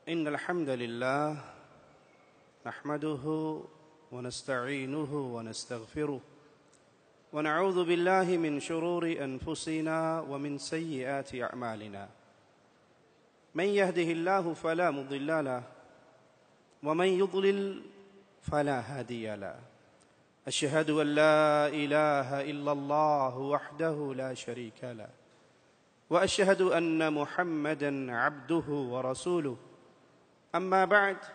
إن الحمد لله نحمده ونستعينه ونستغفره ونعوذ بالله من شرور أنفسنا ومن سيئات أعمالنا من يهده الله فلا مضل له ومن يضلل فلا هادي له أشهد أن لا إله إلا الله وحده لا شريك له وأشهد أن محمدًا عبده ورسوله أما بعد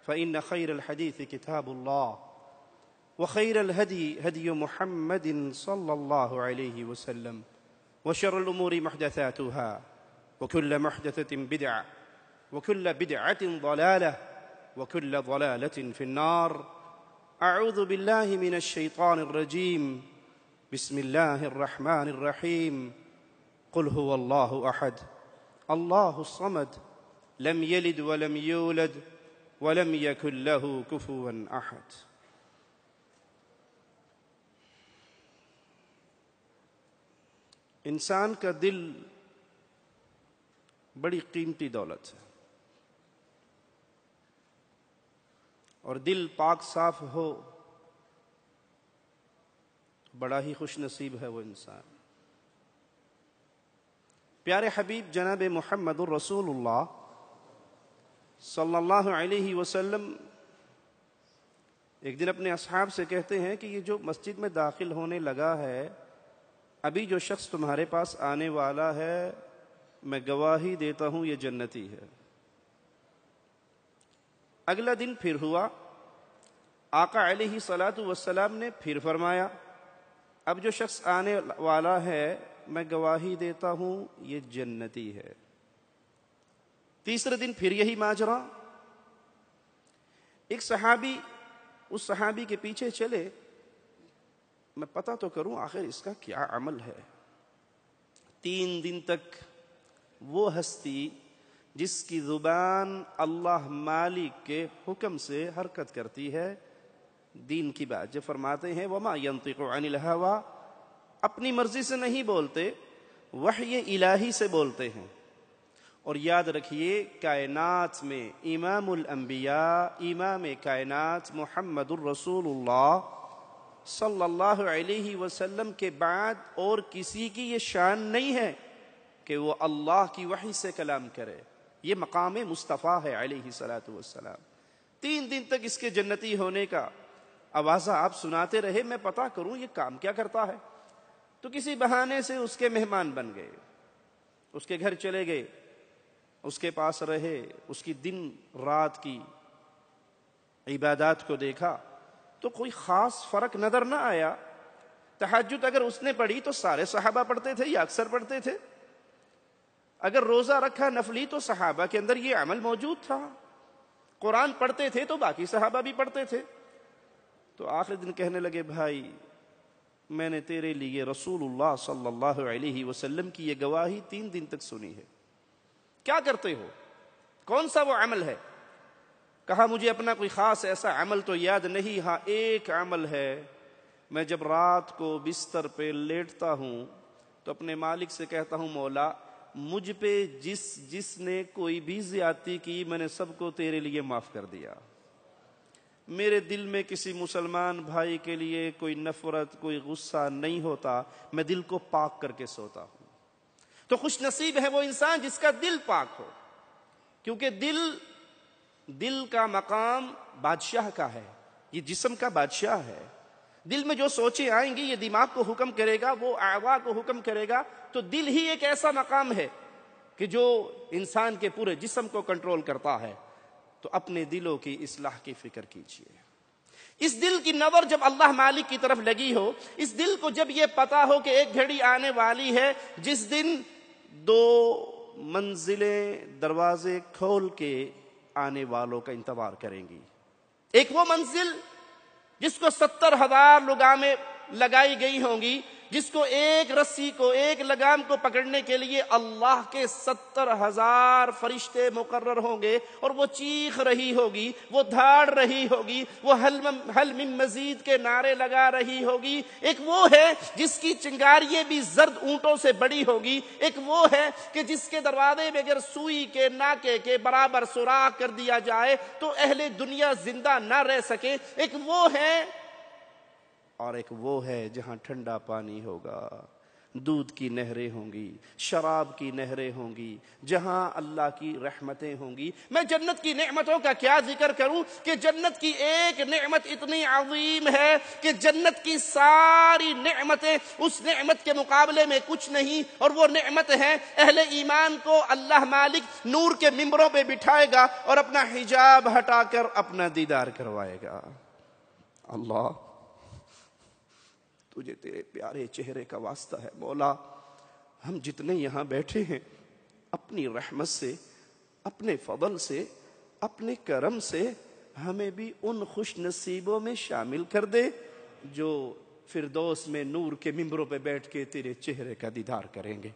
فإن خير الحديث كتاب الله وخير الهدي هدي محمد صلى الله عليه وسلم وشر الأمور محدثاتها وكل محدثة بدعة وكل بدعة ضلالة وكل ضلالة في النار. أعوذ بالله من الشيطان الرجيم. بسم الله الرحمن الرحيم. قل هو الله أحد الله الصمد لم يلد ولم يولد ولم يكن له كفوا أحد. انسان کا دل بڑی قیمتی دولت ہے، اور دل پاک صاف ہو بڑا ہی خوش نصیب ہے وہ انسان۔ پیارے حبیب جناب محمد الرسول اللہ صلی اللہ علیہ وسلم ایک دن اپنے اصحاب سے کہتے ہیں کہ یہ جو مسجد میں داخل ہونے لگا ہے، ابھی جو شخص تمہارے پاس آنے والا ہے، میں گواہی دیتا ہوں یہ جنتی ہے۔ اگلا دن پھر ہوا، آقا علیہ الصلاۃ والسلام نے پھر فرمایا اب جو شخص آنے والا ہے میں گواہی دیتا ہوں یہ جنتی ہے۔ تیسرے دن پھر یہی ماجرا، ایک صحابی اس صحابی کے پیچھے چلے، میں پتہ تو کروں آخر اس کا کیا عمل ہے۔ 3 دن تک وہ ہستی جس کی زبان اللہ مالک کے حکم سے حرکت کرتی ہے، دین کی بات جو فرماتے ہیں وما ينطق عن الهوى، اپنی مرضی سے نہیں بولتے، وحی الہی سے بولتے ہیں۔ اور یاد رکھیے کائنات میں امام الانبیاء، امام کائنات محمد الرسول اللہ صلی اللہ علیہ وسلم کے بعد اور کسی کی یہ شان نہیں ہے کہ وہ اللہ کی وحی سے کلام کرے، یہ مقام مصطفیٰ ہے علیہ الصلاۃ والسلام۔ 3 دن تک اس کے جنتی ہونے کا آوازہ آپ سناتے رہے، میں پتہ کروں یہ کام کیا کرتا ہے۔ تو کسی بہانے سے اس کے مہمان بن گئے، اس کے گھر چلے گئے، اس کے پاس رہے، اس کی دن رات کی عبادات کو دیکھا تو کوئی خاص فرق نظر نہ آیا۔ تہجد اگر اس نے پڑھی تو سارے صحابہ پڑھتے تھے یا اکثر پڑھتے تھے، اگر روزہ رکھا نفلی تو صحابہ کے اندر یہ عمل موجود تھا، قرآن پڑھتے تھے تو باقی صحابہ بھی پڑھتے تھے۔ تو آخر دن کہنے لگے بھائی میں نے تیرے لیے رسول اللہ صلی اللہ علیہ وسلم کی یہ گواہی 3 دن تک سنی ہے، کیا کرتے ہو، کون سا وہ عمل ہے؟ کہا مجھے اپنا کوئی خاص ایسا عمل تو یاد نہیں، ہاں ایک عمل ہے، میں جب رات کو بستر پہ لیٹتا ہوں تو اپنے مالک سے کہتا ہوں مولا مجھ پہ جس نے کوئی بھی زیادتی کی میں نے سب کو تیرے لیے معاف کر دیا۔ میرے دل میں کسی مسلمان بھائی کے لیے کوئی نفرت کوئی غصہ نہیں ہوتا، میں دل کو پاک کر کے سوتا ہوں۔ تو خوش نصیب ہے وہ انسان جس کا دل پاک ہو، کیونکہ دل کا مقام بادشاہ کا ہے، یہ جسم کا بادشاہ ہے۔ دل میں جو سوچیں آئیں گی یہ دماغ کو حکم کرے گا، وہ اعضاء کو حکم کرے گا۔ تو دل ہی ایک ایسا مقام ہے کہ جو انسان کے پورے جسم کو کنٹرول کرتا ہے۔ تو اپنے دلوں کی اصلاح کی فکر کیجیے۔ اس دل کی نظر جب اللہ مالک کی طرف لگی ہو، اس دل کو جب یہ پتا ہو کہ ایک گھڑی آنے والی ہے جس دن 2 منزلیں دروازے کھول کے آنے والوں کا انتظار کریں گی۔ ایک وہ منزل جس کو 70,000 لگامیں لگائی گئی ہوں گی، جس کو ایک رسی کو ایک لگام کو پکڑنے کے لیے اللہ کے 70,000 فرشتے مقرر ہوں گے اور وہ چیخ رہی ہوگی، وہ دھاڑ رہی ہوگی، وہ حل من مزید کے نعرے لگا رہی ہوگی۔ ایک وہ ہے جس کی چنگاریاں بھی زرد اونٹوں سے بڑی ہوگی، ایک وہ ہے کہ جس کے دروازے میں اگر سوئی کے ناکے کے برابر سوراخ کر دیا جائے تو اہل دنیا زندہ نہ رہ سکے، ایک وہ ہے، اور ایک وہ ہے جہاں ٹھنڈا پانی ہوگا، دودھ کی نہریں ہوں گی، شراب کی نہریں ہوں گی، جہاں اللہ کی رحمتیں ہوں گی۔ میں جنت کی نعمتوں کا کیا ذکر کروں کہ جنت کی ایک نعمت اتنی عظیم ہے کہ جنت کی ساری نعمتیں اس نعمت کے مقابلے میں کچھ نہیں، اور وہ نعمت ہے اہل ایمان کو اللہ مالک نور کے ممبروں پہ بٹھائے گا اور اپنا حجاب ہٹا کر اپنا دیدار کروائے گا۔ اللہ تجھے تیرے پیارے چہرے کا واسطہ ہے مولا، ہم جتنے یہاں بیٹھے ہیں اپنی رحمت سے، اپنے فضل سے، اپنے کرم سے ہمیں بھی ان خوش نصیبوں میں شامل کر دے جو فردوس میں نور کے ممبروں پہ بیٹھ کے تیرے چہرے کا دیدار کریں گے۔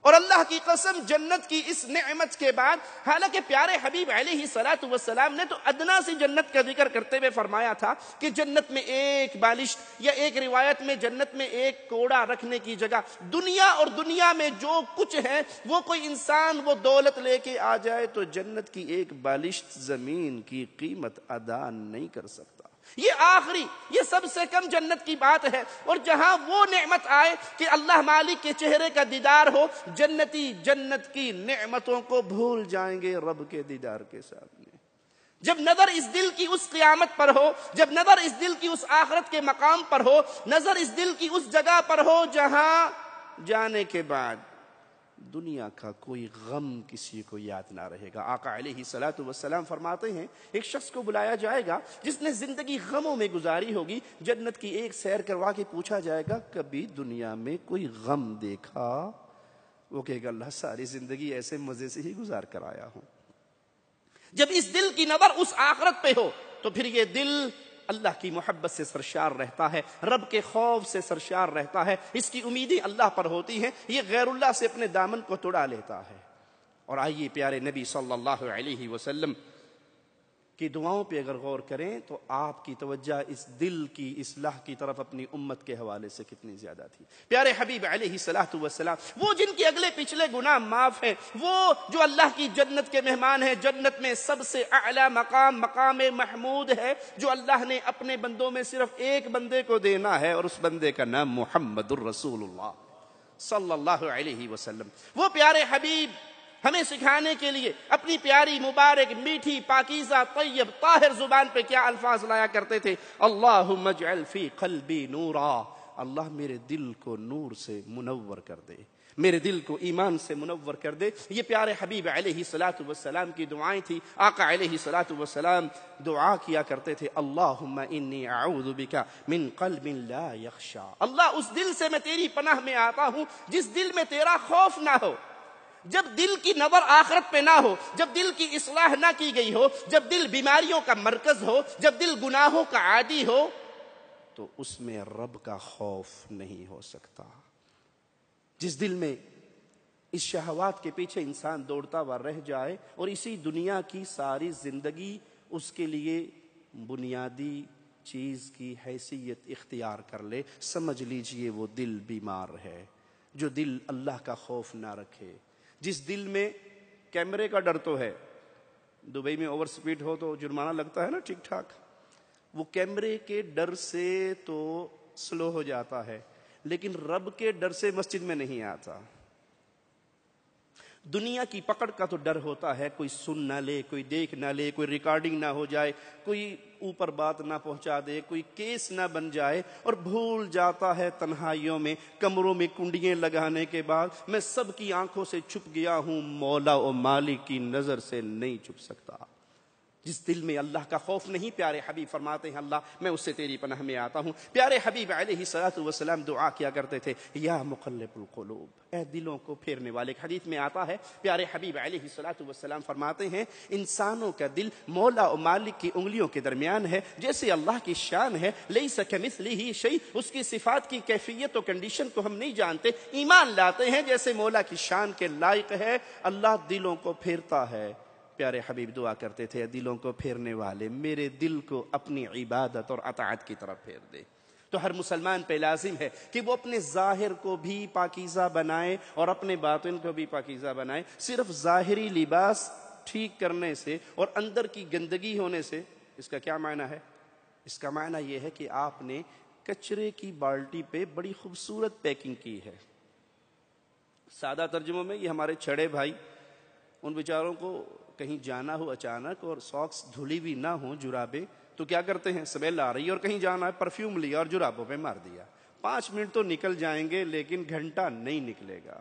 اور اللہ کی قسم جنت کی اس نعمت کے بعد، حالانکہ پیارے حبیب علیہ الصلوۃ والسلام نے تو ادنا سی جنت کا ذکر کرتے ہوئے فرمایا تھا کہ جنت میں ایک بالشت، یا ایک روایت میں جنت میں ایک کوڑا رکھنے کی جگہ، دنیا اور دنیا میں جو کچھ ہے وہ کوئی انسان وہ دولت لے کے آ جائے تو جنت کی ایک بالشت زمین کی قیمت ادا نہیں کر سکتا۔ یہ آخری، یہ سب سے کم جنت کی بات ہے، اور جہاں وہ نعمت آئے کہ اللہ مالک کے چہرے کا دیدار ہو، جنتی جنت کی نعمتوں کو بھول جائیں گے رب کے دیدار کے سامنے۔ جب نظر اس دل کی اس قیامت پر ہو، جب نظر اس دل کی اس آخرت کے مقام پر ہو، نظر اس دل کی اس جگہ پر ہو جہاں جانے کے بعد دنیا کا کوئی غم کسی کو یاد نہ رہے گا۔ آقا علیہ الصلوۃ والسلام فرماتے ہیں ایک شخص کو بلایا جائے گا جس نے زندگی غموں میں گزاری ہوگی، جنت کی ایک سیر کروا کے پوچھا جائے گا کبھی دنیا میں کوئی غم دیکھا؟ وہ کہے گا اللہ ساری زندگی ایسے مزے سے ہی گزار کر آیا ہوں۔ جب اس دل کی نظر اس آخرت پہ ہو تو پھر یہ دل اللہ کی محبت سے سرشار رہتا ہے، رب کے خوف سے سرشار رہتا ہے، اس کی امیدیں اللہ پر ہوتی ہیں، یہ غیر اللہ سے اپنے دامن کو توڑا لیتا ہے۔ اور آئیے پیارے نبی صلی اللہ علیہ وسلم کی دعاؤں پہ اگر غور کریں تو آپ کی توجہ اس دل کی اصلاح کی طرف اپنی امت کے حوالے سے کتنی زیادہ تھی۔ پیارے حبیب علیہ الصلوۃ والسلام، وہ جن کے اگلے پچھلے گناہ معاف ہیں، وہ جو اللہ کی جنت کے مہمان ہیں، جنت میں سب سے اعلی مقام مقام محمود ہے جو اللہ نے اپنے بندوں میں صرف ایک بندے کو دینا ہے، اور اس بندے کا نام محمد الرسول اللہ صلی اللہ علیہ وسلم۔ وہ پیارے حبیب ہمیں سکھانے کے لیے اپنی پیاری مبارک میٹھی پاکیزہ طیب طاہر زبان پہ کیا الفاظ لایا کرتے تھے؟ اللہم اجعل فی قلبی نورا، اللہ میرے دل کو نور سے منور کر دے، میرے دل کو ایمان سے منور کر دے۔ یہ پیارے حبیب علیہ الصلوۃ والسلام کی دعائیں تھی۔ آقا علیہ الصلوۃ والسلام دعا کیا کرتے تھے اللہم انی اعوذ بک من قلب لا یخشی، اللہ اس دل سے میں تیری پناہ میں آتا ہوں جس دل میں تیرا خوف نہ ہو۔ جب دل کی نظر آخرت پہ نہ ہو، جب دل کی اصلاح نہ کی گئی ہو، جب دل بیماریوں کا مرکز ہو، جب دل گناہوں کا عادی ہو، تو اس میں رب کا خوف نہیں ہو سکتا۔ جس دل میں اس شہوات کے پیچھے انسان دوڑتا ہوا رہ جائے اور اسی دنیا کی ساری زندگی اس کے لیے بنیادی چیز کی حیثیت اختیار کر لے، سمجھ لیجئے وہ دل بیمار ہے۔ جو دل اللہ کا خوف نہ رکھے، جس دل میں کیمرے کا ڈر تو ہے، دبئی میں اوور سپیڈ ہو تو جرمانہ لگتا ہے نا ٹھیک ٹھاک، وہ کیمرے کے ڈر سے تو سلو ہو جاتا ہے، لیکن رب کے ڈر سے مسجد میں نہیں آتا۔ دنیا کی پکڑ کا تو ڈر ہوتا ہے، کوئی سن نہ لے، کوئی دیکھ نہ لے، کوئی ریکارڈنگ نہ ہو جائے، کوئی اوپر بات نہ پہنچا دے، کوئی کیس نہ بن جائے، اور بھول جاتا ہے تنہائیوں میں کمروں میں کنڈیاں لگانے کے بعد میں سب کی آنکھوں سے چھپ گیا ہوں، مولا و مالک کی نظر سے نہیں چھپ سکتا۔ جس دل میں اللہ کا خوف نہیں، پیارے حبیب فرماتے ہیں اللہ میں اس سے تیری پناہ میں آتا ہوں۔ پیارے حبیب علیہ الصلوۃ والسلام دعا کیا کرتے تھے، یا مقلب القلوب، اے دلوں کو پھیرنے والے۔ ایک حدیث میں آتا ہے پیارے حبیب علیہ الصلوۃ والسلام فرماتے ہیں انسانوں کا دل مولا و مالک کی انگلیوں کے درمیان ہے، جیسے اللہ کی شان ہے لیس کمثلہ شیء، اس کی صفات کی کیفیت و کنڈیشن کو ہم نہیں جانتے، ایمان لاتے ہیں جیسے مولا کی شان کے لائق ہے، اللہ دلوں کو پھیرتا ہے۔ پیارے حبیب دعا کرتے تھے دلوں کو پھیرنے والے میرے دل کو اپنی عبادت اور اطاعت کی طرف پھیر دے۔ تو ہر مسلمان پہ لازم ہے کہ وہ اپنے ظاہر کو بھی پاکیزہ بنائے اور اپنے باطن کو بھی پاکیزہ بنائے۔ صرف ظاہری لباس ٹھیک کرنے سے اور اندر کی گندگی ہونے سے اس کا کیا معنی ہے؟ اس کا معنی یہ ہے کہ آپ نے کچرے کی بالٹی پہ بڑی خوبصورت پیکنگ کی ہے۔ سادہ ترجموں میں یہ ہمارے چھڑے بھائی، ان بیچاروں کو کہیں جانا ہو اچانک اور ساکس دھلی بھی نہ ہوں جرابیں، تو کیا کرتے ہیں؟ سمیل آ رہی ہے اور کہیں جانا ہے، پرفیوم لیا اور جرابوں پہ مار دیا۔ 5 منٹ تو نکل جائیں گے لیکن گھنٹہ نہیں نکلے گا۔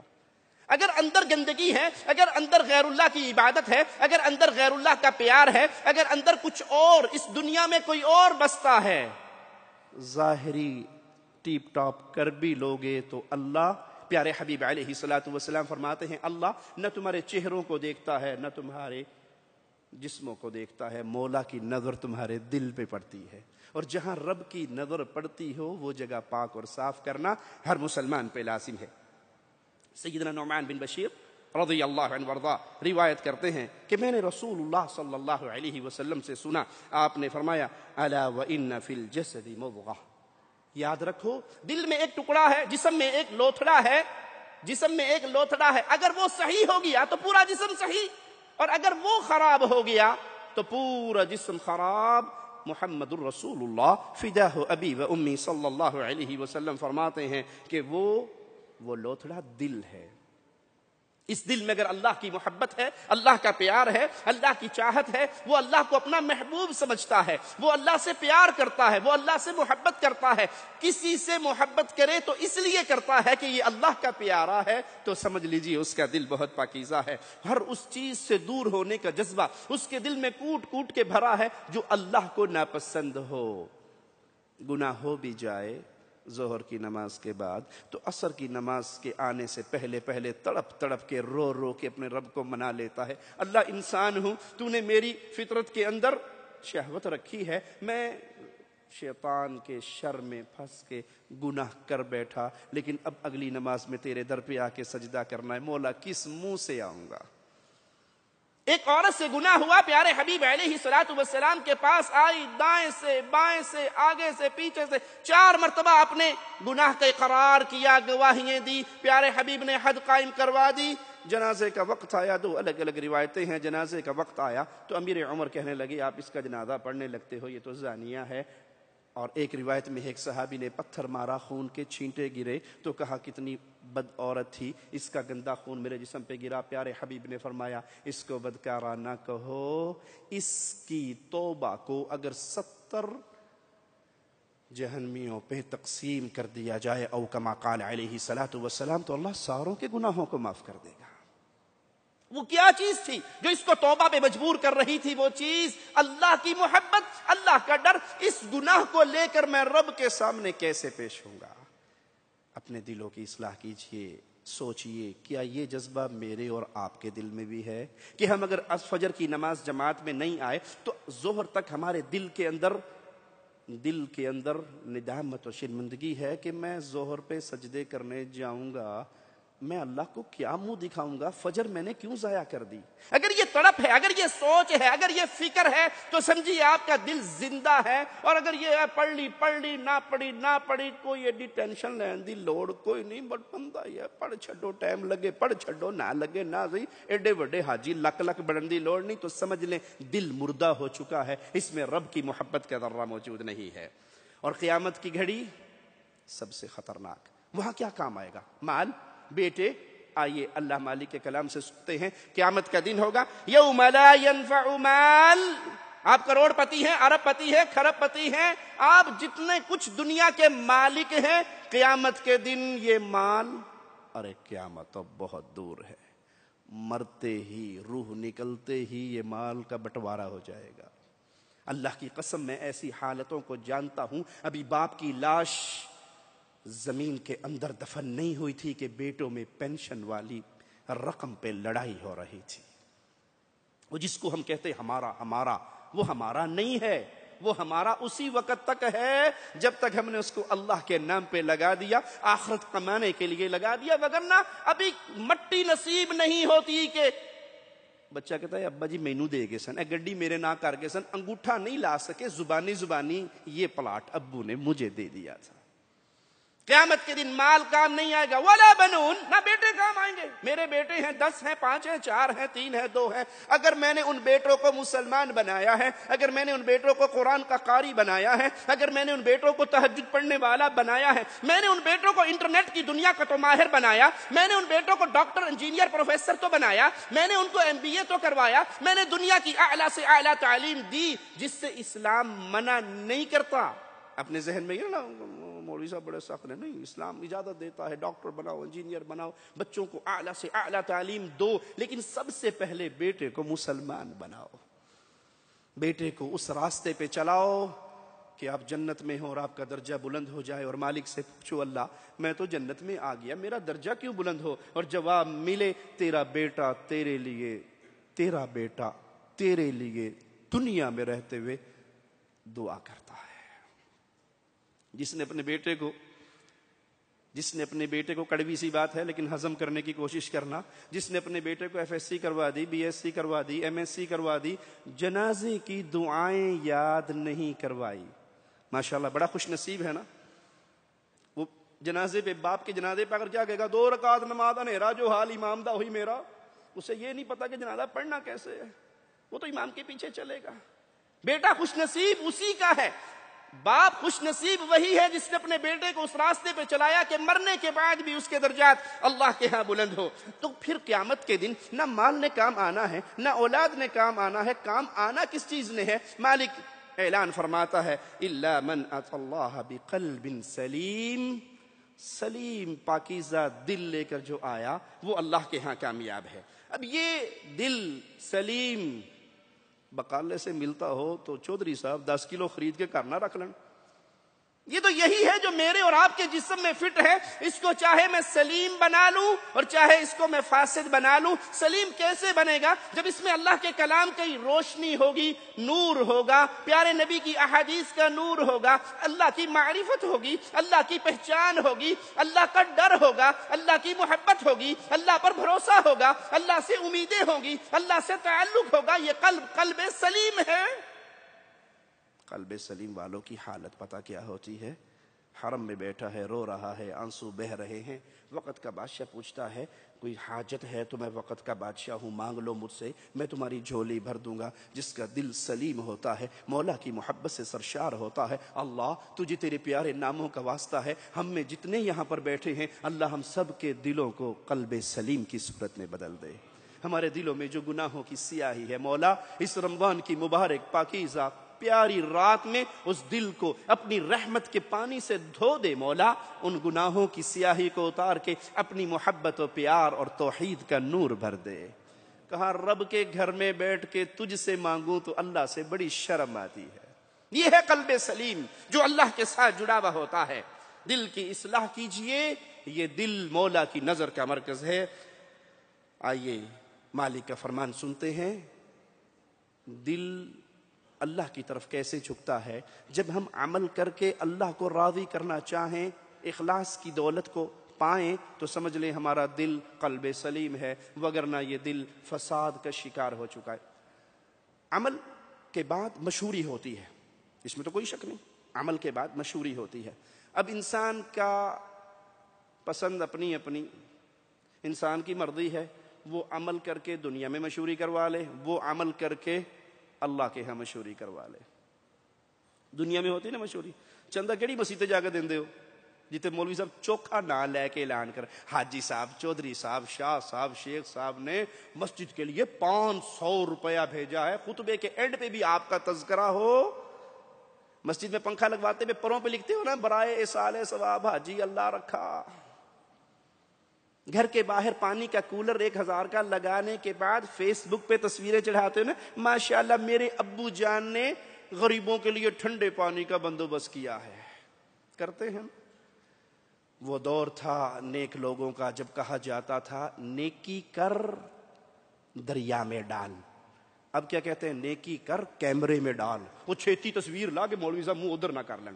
اگر اندر گندگی ہے، اگر اندر غیر اللہ کی عبادت ہے، اگر اندر غیر اللہ کا پیار ہے، اگر اندر کچھ اور اس دنیا میں کوئی اور بستا ہے، ظاہری ٹیپ ٹاپ کر بھی لوگے تو اللہ، پیارے حبیب علیہ الصلوۃ والسلام فرماتے ہیں اللہ نہ تمہارے چہروں کو دیکھتا ہے نہ تمہارے جسموں کو دیکھتا ہے، مولا کی نظر تمہارے دل پہ پڑتی ہے، اور جہاں رب کی نظر پڑتی ہو وہ جگہ پاک اور صاف کرنا ہر مسلمان پہ لازم ہے۔ سیدنا نعمان بن بشیر رضی اللہ عنہ وارضا روایت کرتے ہیں کہ میں نے رسول اللہ صلی اللہ علیہ وسلم سے سنا، آپ نے فرمایا الا وان فی الجسد مضغہ، یاد رکھو دل میں ایک ٹکڑا ہے، جسم میں ایک لوتھڑا ہے، جسم میں ایک لوتھڑا ہے، اگر وہ صحیح ہو گیا تو پورا جسم صحیح، اور اگر وہ خراب ہو گیا تو پورا جسم خراب۔ محمد الرسول اللہ فداہ ابی و امی صلی اللہ علیہ وسلم فرماتے ہیں کہ وہ لوتھڑا دل ہے۔ اس دل میں اگر اللہ کی محبت ہے، اللہ کا پیار ہے، اللہ کی چاہت ہے، وہ اللہ کو اپنا محبوب سمجھتا ہے، وہ اللہ سے پیار کرتا ہے، وہ اللہ سے محبت کرتا ہے۔ کسی سے محبت کرے تو اس لیے کرتا ہے کہ یہ اللہ کا پیارا ہے، تو سمجھ لیجیے اس کا دل بہت پاکیزہ ہے۔ ہر اس چیز سے دور ہونے کا جذبہ اس کے دل میں کوٹ کوٹ کے بھرا ہے جو اللہ کو ناپسند ہو۔ گناہ ہو بھی جائے ظہر کی نماز کے بعد تو عصر کی نماز کے آنے سے پہلے پہلے تڑپ تڑپ کے رو رو کے اپنے رب کو منا لیتا ہے، اللہ انسان ہوں، تو نے میری فطرت کے اندر شہوت رکھی ہے، میں شیطان کے شر میں پھنس کے گناہ کر بیٹھا، لیکن اب اگلی نماز میں تیرے در پہ آ کے سجدہ کرنا ہے، مولا کس منہ سے آؤں گا؟ ایک عورت سے گناہ ہوا، پیارے حبیب علیہ الصلوۃ والسلام کے پاس آئی، دائیں سے بائیں سے آگے سے پیچھے سے 4 مرتبہ اپنے گناہ کا اقرار کیا، گواہیاں دی، پیارے حبیب نے حد قائم کروا دی۔ جنازے کا وقت آیا، 2 الگ الگ روایتیں ہیں، جنازے کا وقت آیا تو امیر عمر کہنے لگے آپ اس کا جنازہ پڑھنے لگتے ہو، یہ تو زانیہ ہے۔ اور ایک روایت میں ایک صحابی نے پتھر مارا، خون کے چھینٹے گرے تو کہا کتنی بد عورت تھی، اس کا گندا خون میرے جسم پہ گرا۔ پیارے حبیب نے فرمایا اس کو بدکارہ نہ کہو، اس کی توبہ کو اگر 70 جہنمیوں پہ تقسیم کر دیا جائے او کما قال علیہ الصلوۃ والسلام تو اللہ ساروں کے گناہوں کو معاف کر دے گا۔ وہ کیا چیز تھی جو اس کو توبہ پہ مجبور کر رہی تھی؟ وہ چیز اللہ کی محبت، اللہ کا ڈر۔ اس گناہ کو لے کر میں رب کے سامنے کیسے پیش ہوں گا؟ اپنے دلوں کی اصلاح کیجئے، سوچئے کیا یہ جذبہ میرے اور آپ کے دل میں بھی ہے کہ ہم اگر فجر کی نماز جماعت میں نہیں آئے تو ظہر تک ہمارے دل کے اندر ندامت و شرمندگی ہے کہ میں ظہر پہ سجدے کرنے جاؤں گا، میں اللہ کو کیا منہ دکھاؤں گا، فجر میں نے کیوں ضائع کر دی؟ اگر یہ تڑپ ہے، اگر یہ سوچ ہے، اگر یہ فکر ہے تو سمجھیے آپ کا دل زندہ ہے۔ اور اگر یہ پڑھ لی نہ پڑھی کوئی ایڈی ٹینشن لین دی لوڑ کوئی نہیں، بٹ بندہ یہ پڑھ چھڈو، ٹائم لگے پڑھ چھڈو، نہ لگے نہ صحیح، ایڈے بڑے حاجی لک بڑھن دی لوڑ نہیں، تو سمجھ لیں دل مردہ ہو چکا ہے، اس میں رب کی محبت کا ذرہ موجود نہیں ہے۔ اور قیامت کی گھڑی سب سے خطرناک، وہاں کیا کام آئے گا؟ مال، بیٹے۔ آئیے اللہ مالک کے کلام سے سنتے ہیں، قیامت کا دن ہوگا، یوم لا ينفع مال، آپ کروڑ پتی ہیں، ارب پتی ہیں، کھرب پتی ہیں، آپ جتنے کچھ دنیا کے مالک ہیں، قیامت کے دن یہ مال، ارے قیامت اب بہت دور ہے، مرتے ہی روح نکلتے ہی یہ مال کا بٹوارا ہو جائے گا۔ اللہ کی قسم میں ایسی حالتوں کو جانتا ہوں. ابھی باپ کی لاش زمین کے اندر دفن نہیں ہوئی تھی کہ بیٹوں میں پینشن والی رقم پہ لڑائی ہو رہی تھی. وہ جس کو ہم کہتے ہمارا ہمارا، وہ ہمارا نہیں ہے، وہ ہمارا اسی وقت تک ہے جب تک ہم نے اس کو اللہ کے نام پہ لگا دیا، آخرت کمانے کے لیے لگا دیا. وگرنہ ابھی مٹی نصیب نہیں ہوتی کہ بچہ کہتا ہے ابا جی مینو دے گے سن، گڈی میرے نہ کر کے سن، انگوٹھا نہیں لا سکے، زبانی یہ پلاٹ ابو نے مجھے دے دیا تھا. قیامت کے دن مال کام نہیں آئے گا. ولا بنون، نہ بیٹے کام آئیں گے. میرے بیٹے ہیں 10 ہیں، 5 ہیں، 4 ہیں، 3 ہیں، 2 ہیں. اگر میں نے ان بیٹوں کو مسلمان بنایا ہے، اگر میں نے ان بیٹوں کو قرآن کا قاری بنایا ہے، اگر میں نے ان بیٹوں کو تہجد پڑھنے والا بنایا ہے، میں نے ان بیٹوں کو انٹرنیٹ کی دنیا کا تو ماہر بنایا، میں نے ان بیٹوں کو ڈاکٹر، انجینئر، پروفیسر تو بنایا، میں نے ان کو MBA تو کروایا، میں نے دنیا کی اعلیٰ سے اعلیٰ تعلیم دی جس سے اسلام منع نہیں کرتا. اپنے ذہن میں یہ نا مولوی صاحب بڑے سخت ہیں، نہیں، اسلام اجازت دیتا ہے ڈاکٹر بناؤ، انجینئر بناؤ، بچوں کو اعلیٰ سے اعلیٰ تعلیم دو، لیکن سب سے پہلے بیٹے کو مسلمان بناؤ، بیٹے کو اس راستے پہ چلاؤ کہ آپ جنت میں ہو اور آپ کا درجہ بلند ہو جائے. اور مالک سے پوچھو اللہ میں تو جنت میں آ گیا، میرا درجہ کیوں بلند ہو؟ اور جواب ملے تیرا بیٹا تیرے لیے دنیا میں رہتے ہوئے دعا کرتا ہے. جس نے اپنے بیٹے کو کڑوی سی بات ہے لیکن ہضم کرنے کی کوشش کرنا، جس نے اپنے بیٹے کو FSC کروا دی، BSc کروا دی، MSc کروا دی، جنازے کی دعائیں یاد نہیں کروائی. ماشاءاللہ بڑا خوش نصیب ہے نا. وہ جنازے پہ، باپ کے جنازے پہ اگر کیا کہے گا 2 رکعت نماز انہیرا جو حال امام دا ہوئی میرا، اسے یہ نہیں پتا کہ جنازہ پڑھنا کیسے ہے، وہ تو امام کے پیچھے چلے گا. بیٹا خوش نصیب اسی کا ہے. باپ خوش نصیب وہی ہے جس نے اپنے بیٹے کو اس راستے پہ چلایا کہ مرنے کے بعد بھی اس کے درجات اللہ کے ہاں بلند ہو. تو پھر قیامت کے دن نہ مال نے کام آنا ہے، نہ اولاد نے کام آنا ہے. کام آنا کس چیز نے ہے؟ مالک اعلان فرماتا ہے الا من اتى اللہ بقلب سلیم. سلیم پاکیزہ دل لے کر جو آیا وہ اللہ کے ہاں کامیاب ہے. اب یہ دل سلیم بقالے سے ملتا ہو تو چودھری صاحب 10 کلو خرید کے کرنا رکھ لیں. یہ تو یہی ہے جو میرے اور آپ کے جسم میں فٹ ہے. اس کو چاہے میں سلیم بنا لوں اور چاہے اس کو میں فاسد بنا لوں. سلیم کیسے بنے گا؟ جب اس میں اللہ کے کلام کی روشنی ہوگی، نور ہوگا، پیارے نبی کی احادیث کا نور ہوگا، اللہ کی معرفت ہوگی، اللہ کی پہچان ہوگی، اللہ کا ڈر ہوگا، اللہ کی محبت ہوگی، اللہ پر بھروسہ ہوگا، اللہ سے امیدیں ہوگی، اللہ سے تعلق ہوگا. یہ قلب سلیم ہے. قلب سلیم والوں کی حالت پتہ کیا ہوتی ہے؟ حرم میں بیٹھا ہے، رو رہا ہے، آنسو بہ رہے ہیں. وقت کا بادشاہ پوچھتا ہے کوئی حاجت ہے تو میں وقت کا بادشاہ ہوں، مانگ لو مجھ سے، میں تمہاری جھولی بھر دوں گا. جس کا دل سلیم ہوتا ہے، مولا کی محبت سے سرشار ہوتا ہے، اللہ تجھے تیرے پیارے ناموں کا واسطہ ہے، ہم میں جتنے یہاں پر بیٹھے ہیں اللہ ہم سب کے دلوں کو قلب سلیم کی صورت میں بدل دے. ہمارے دلوں میں جو گناہوں کی سیاہی ہے مولا اس رمضان کی مبارک پاکیزہ پیاری رات میں اس دل کو اپنی رحمت کے پانی سے دھو دے مولا. ان گناہوں کی سیاہی کو اتار کے اپنی محبت و پیار اور توحید کا نور بھر دے. کہا رب کے گھر میں بیٹھ کے تجھ سے مانگوں تو اللہ سے بڑی شرم آتی ہے. یہ ہے قلب سلیم جو اللہ کے ساتھ جڑا ہوا ہوتا ہے. دل کی اصلاح کیجئے. یہ دل مولا کی نظر کا مرکز ہے. آئیے مالک کا فرمان سنتے ہیں. دل اللہ کی طرف کیسے جھکتا ہے؟ جب ہم عمل کر کے اللہ کو راضی کرنا چاہیں، اخلاص کی دولت کو پائیں تو سمجھ لیں ہمارا دل قلب سلیم ہے، وگرنہ یہ دل فساد کا شکار ہو چکا ہے. عمل کے بعد مشہوری ہوتی ہے، اس میں تو کوئی شک نہیں. عمل کے بعد مشہوری ہوتی ہے. اب انسان کا پسند اپنی اپنی، انسان کی مرضی ہے. وہ عمل کر کے دنیا میں مشہوری کروا لے، وہ عمل کر کے اللہ کے ہاں مشہوری کروا لے. دنیا میں ہوتی نا مشہوری. چندہ کیڑی مسیح جا کے دیندے ہو جتے مولوی صاحب چوکھا نہ لے کے اعلان کر حاجی صاحب، چودھری صاحب، شاہ صاحب، شیخ صاحب نے مسجد کے لیے 500 روپیہ بھیجا ہے. خطبے کے اینڈ پہ بھی آپ کا تذکرہ ہو. مسجد میں پنکھا لگواتے ہوئے پروں پہ لکھتے ہو نا برائے ایصال ثواب حاجی اللہ رکھا. گھر کے باہر پانی کا کولر 1000 کا لگانے کے بعد فیس بک پہ تصویریں چڑھاتے ہو نا ماشاءاللہ میرے ابو جان نے غریبوں کے لیے ٹھنڈے پانی کا بندوبست کیا ہے. کرتے ہیں. وہ دور تھا نیک لوگوں کا جب کہا جاتا تھا نیکی کر دریا میں ڈال. اب کیا کہتے ہیں؟ نیکی کر کیمرے میں ڈال. وہ چھیتی تصویر لا کے مولوی صاحب منہ ادھر نہ کر لیں.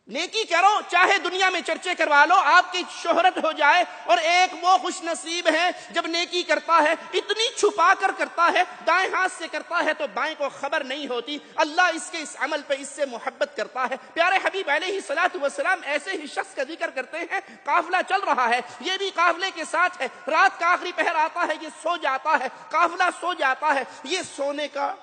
نیکی کرو چاہے دنیا میں چرچے کروا لو، آپ کی شہرت ہو جائے. اور ایک وہ خوش نصیب ہے جب نیکی کرتا ہے اتنی چھپا کر کرتا ہے، دائیں ہاتھ سے کرتا ہے تو بائیں کو خبر نہیں ہوتی. اللہ اس کے اس عمل پہ اس سے محبت کرتا ہے. پیارے حبیب علیہ الصلوۃ والسلام ایسے ہی شخص کا ذکر کرتے ہیں. قافلہ چل رہا ہے، یہ بھی قافلے کے ساتھ ہے. رات کا آخری پہر آتا ہے، یہ سو جاتا ہے. قافلہ سو جاتا ہے. یہ سونے کا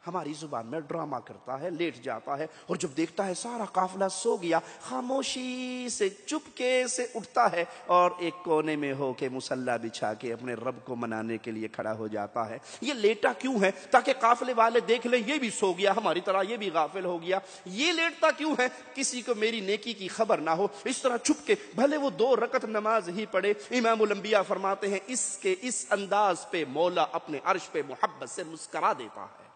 ہماری زبان میں ڈرامہ کرتا ہے، لیٹ جاتا ہے. اور جب دیکھتا ہے سارا قافلہ سو گیا، خاموشی سے چپکے سے اٹھتا ہے اور ایک کونے میں ہو کے مصلی بچھا کے اپنے رب کو منانے کے لیے کھڑا ہو جاتا ہے. یہ لیٹا کیوں ہے؟ تاکہ قافلے والے دیکھ لیں یہ بھی سو گیا، ہماری طرح یہ بھی غافل ہو گیا. یہ لیٹتا کیوں ہے؟ کسی کو میری نیکی کی خبر نہ ہو. اس طرح چھپ کے بھلے وہ 2 رکعت نماز ہی پڑھے. امام الانبیاء فرماتے ہیں اس کے اس انداز پہ مولا اپنے عرش پہ محبت سے مسکرا دیتا ہے.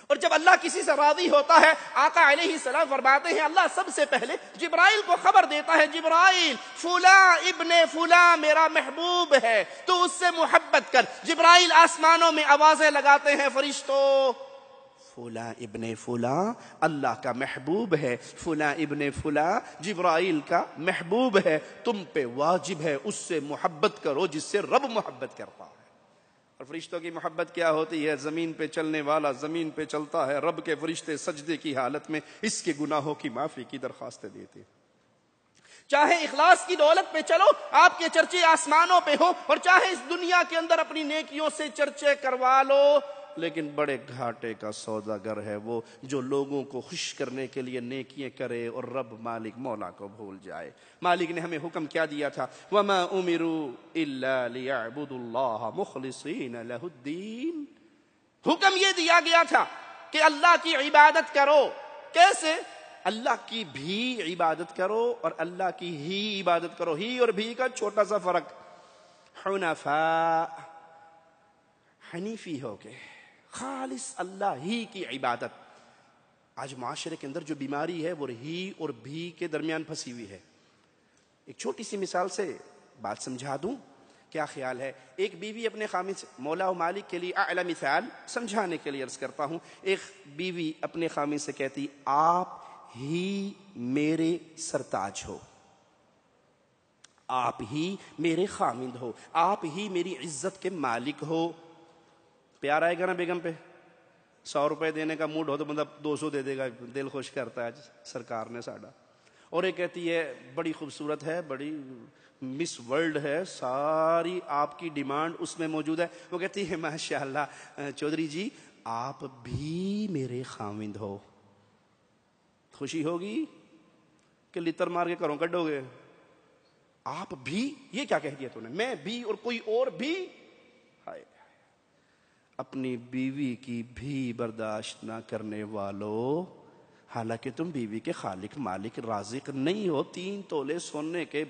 اور جب اللہ کسی سے راضی ہوتا ہے، آقا علیہ السلام فرماتے ہیں اللہ سب سے پہلے جبرائیل کو خبر دیتا ہے، جبرائیل فلاں ابن فلاں میرا محبوب ہے، تو اس سے محبت کر. جبرائیل آسمانوں میں آوازیں لگاتے ہیں، فرشتوں فلاں ابن فلاں اللہ کا محبوب ہے، فلاں ابن فلاں جبرائیل کا محبوب ہے، تم پہ واجب ہے اس سے محبت کرو جس سے رب محبت کرتا ہے. اور فرشتوں کی محبت کیا ہوتی ہے؟ زمین پہ چلنے والا زمین پہ چلتا ہے، رب کے فرشتے سجدے کی حالت میں اس کے گناہوں کی معافی کی درخواستیں دیتے. چاہے اخلاص کی دولت پہ چلو، آپ کے چرچے آسمانوں پہ ہو، اور چاہے اس دنیا کے اندر اپنی نیکیوں سے چرچے کروا لو، لیکن بڑے گھاٹے کا سوداگر ہے وہ جو لوگوں کو خوش کرنے کے لیے نیکیاں کرے اور رب مالک مولا کو بھول جائے. مالک نے ہمیں حکم کیا دیا تھا؟ وَمَا أُمِرُوا إِلَّا لِيَعْبُدُوا اللَّهَ مُخْلِصِينَ لَهُ الدِّينَ. حکم یہ دیا گیا تھا کہ اللہ کی عبادت کرو. کیسے؟ اللہ کی بھی عبادت کرو اور اللہ کی ہی عبادت کرو. ہی اور بھی کا چھوٹا سا فرق. حنفاء حنیفی ہو کے خالص اللہ ہی کی عبادت. آج معاشرے کے اندر جو بیماری ہے وہ ہی اور بھی کے درمیان پھنسی ہوئی ہے. ایک چھوٹی سی مثال سے بات سمجھا دوں. کیا خیال ہے؟ ایک بیوی اپنے خامد سے، مولا و مالک کے لیے اعلی مثال سمجھانے کے لیے عرض کرتا ہوں، ایک بیوی اپنے خامد سے کہتی آپ ہی میرے سرتاج ہو، آپ ہی میرے خامد ہو، آپ ہی میری عزت کے مالک ہو. پیار آئے گا نا بیگم پہ؟ 100 روپے دینے کا موڈ ہو تو بندہ 200 دے دے گا، دل خوش کرتا ہے سرکار نے ساڈا. اور ایک کہتی ہے بڑی خوبصورت ہے، بڑی مس ورلڈ ہے، ساری آپ کی ڈیمانڈ اس میں موجود ہے. وہ کہتی ہے ماشاءاللہ چودھری جی آپ بھی میرے خاوند ہو. خوشی ہوگی کہ لتر مار کے گھروں کڈو گے؟ آپ بھی، یہ کیا کہہ دیا تو نے؟ میں بھی اور کوئی اور بھی؟ ہائے، اپنی بیوی کی بھی برداشت نہ کرنے والو، حالانکہ تم بیوی کے خالق مالک رازق نہیں ہو. 3 تولے سونے کے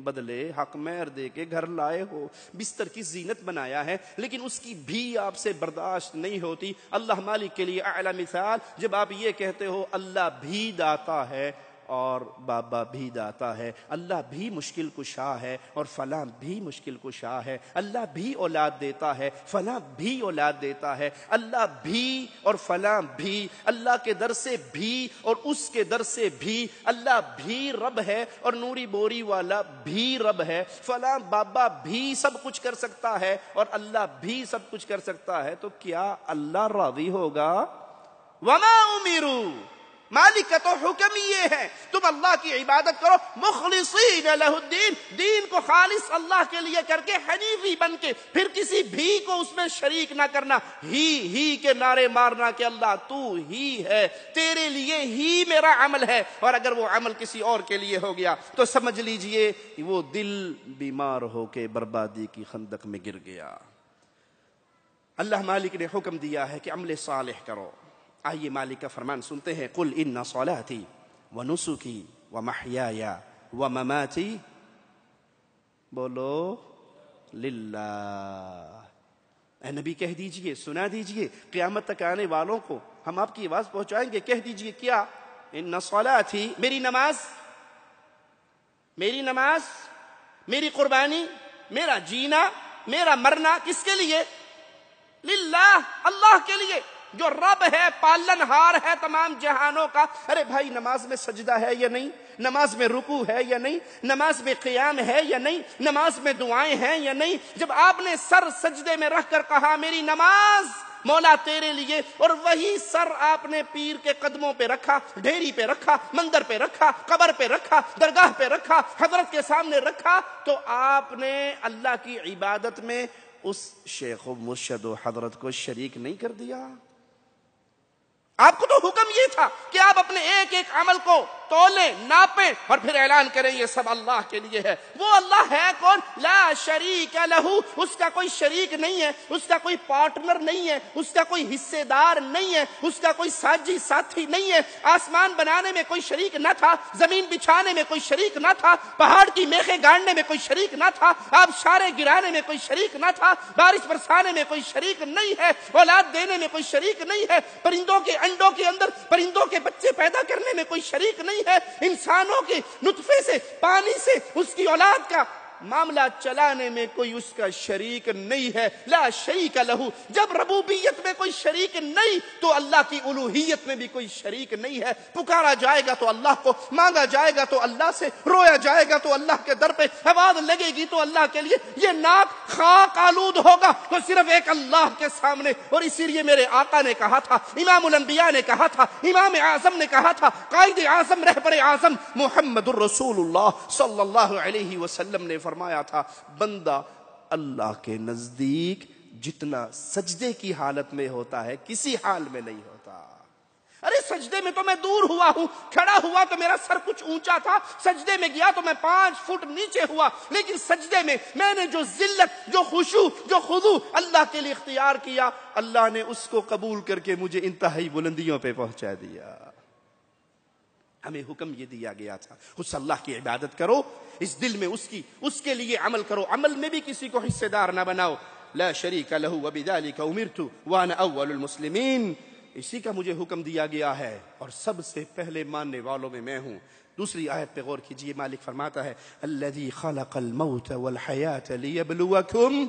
بدلے حق مہر دے کے گھر لائے ہو، بستر کی زینت بنایا ہے، لیکن اس کی بھی آپ سے برداشت نہیں ہوتی. اللہ مالک کے لیے اعلی مثال، جب آپ یہ کہتے ہو اللہ بھی داتا ہے اور بابا بھی داتا ہے، اللہ بھی مشکل کشا ہے اور فلاں بھی مشکل کشا ہے، اللہ بھی اولاد دیتا ہے فلاں بھی اولاد دیتا ہے، اللہ بھی اور فلاں بھی، اللہ کے در سے بھی اور اس کے در سے بھی، اللہ بھی رب ہے اور نوری بوری والا بھی رب ہے، فلاں بابا بھی سب کچھ کر سکتا ہے اور اللہ بھی سب کچھ کر سکتا ہے، تو کیا اللہ راضی ہوگا؟ وما امروا، مالک کا تو حکم یہ ہے تم اللہ کی عبادت کرو مخلصین لہ الدین، دین کو خالص اللہ کے لیے کر کے حنیفی بن کے، پھر کسی بھی کو اس میں شریک نہ کرنا، ہی کے نعرے مارنا کہ اللہ تو ہی ہے، تیرے لیے ہی میرا عمل ہے، اور اگر وہ عمل کسی اور کے لیے ہو گیا تو سمجھ لیجئے وہ دل بیمار ہو کے بربادی کی خندق میں گر گیا. اللہ مالک نے حکم دیا ہے کہ عمل صالح کرو. آئیے مالک کا فرمان سنتے ہیں، قل ان صلاتی ونسکی ومحیای ومماتی، بولو للہ. اے نبی کہہ دیجئے، سنا دیجئے قیامت تک آنے والوں کو، ہم آپ کی آواز پہنچائیں گے، کہہ دیجئے کیا؟ ان صلاتي، میری نماز، میری قربانی، میرا جینا، میرا مرنا کس کے لیے؟ للہ، اللہ کے لیے جو رب ہے، پالن ہار ہے تمام جہانوں کا۔ ارے بھائی، نماز میں سجدہ ہے یا نہیں؟ نماز میں رکوع ہے یا نہیں؟ نماز میں قیام ہے یا نہیں؟ نماز میں دعائیں ہیں یا نہیں؟ جب آپ نے سر سجدے میں رکھ کر کہا میری نماز مولا تیرے لیے، اور وہی سر آپ نے پیر کے قدموں پہ رکھا، ڈھیری پہ رکھا، مندر پہ رکھا، قبر پہ رکھا، درگاہ پہ رکھا، حضرت کے سامنے رکھا، تو آپ نے اللہ کی عبادت میں اس شیخ و مرشد و حضرت کو شریک نہیں کر دیا؟ آپ کو تو حکم یہ تھا کہ آپ اپنے ایک ایک عمل کو تولیں، ناپیں، اور پھر اعلان کریں یہ سب اللہ کے لیے ہے۔ وہ اللہ ہے کون؟ لا شریک لہ، اس کا کوئی شریک نہیں ہے، اس کا کوئی پارٹنر نہیں ہے، اس کا کوئی حصے دار نہیں ہے، اس کا کوئی ساجی ساتھی نہیں ہے۔ آسمان بنانے میں کوئی شریک نہ تھا، زمین بچھانے میں کوئی شریک نہ تھا، پہاڑ کی میخیں گاڑنے میں کوئی شریک نہ تھا، آبشاریں گرانے میں کوئی شریک نہ تھا، بارش برسانے میں کوئی شریک نہیں ہے، اولاد دینے میں کوئی شریک نہیں ہے، پرندوں کے انڈوں کے اندر پرندوں کے بچے پیدا کرنے میں کوئی شریک نہیں ہے، انسانوں کے نطفے سے، پانی سے اس کی اولاد کا معاملہ چلانے میں کوئی اس کا شریک نہیں ہے۔ لا شریک لہ، جب ربوبیت میں کوئی شریک نہیں تو اللہ کی الوہیت میں بھی کوئی شریک نہیں ہے۔ پکارا جائے گا تو اللہ کو، مانگا جائے گا تو اللہ سے، رویا جائے گا تو اللہ کے در پہ، آواز لگے گی تو اللہ کے لیے۔ یہ ناک خاک آلود ہوگا تو صرف ایک اللہ کے سامنے۔ اور اسی لیے میرے آقا نے کہا تھا، امام الانبیاء نے کہا تھا، امام اعظم نے کہا تھا، قائد اعظم، رہبر اعظم محمد الرسول اللہ صلی اللہ علیہ وسلم نے فرمایا تھا، بندہ اللہ کے نزدیک جتنا سجدے کی حالت میں ہوتا ہے کسی حال میں نہیں ہوتا۔ ارے سجدے میں تو میں دور ہوا ہوں، کھڑا ہوا تو میرا سر کچھ اونچا تھا، سجدے میں گیا تو میں 5 فٹ نیچے ہوا، لیکن سجدے میں نے جو ذلت، جو خشوع، جو خضوع اللہ کے لیے اختیار کیا، اللہ نے اس کو قبول کر کے مجھے انتہائی بلندیوں پہ پہنچا دیا۔ ہمیں حکم یہ دیا گیا تھا، اس اللہ کی عبادت کرو، اس دل میں اس کے لیے عمل کرو، عمل میں بھی کسی کو حصے دار نہ بناؤ۔ لا شریک لہ وبذلک امرت وانا اول المسلمین، اسی کا مجھے حکم دیا گیا ہے اور سب سے پہلے ماننے والوں میں ہوں۔ دوسری آیت پہ غور کیجئے، مالک فرماتا ہے الذی خلق الموت والحیاة لیبلوکم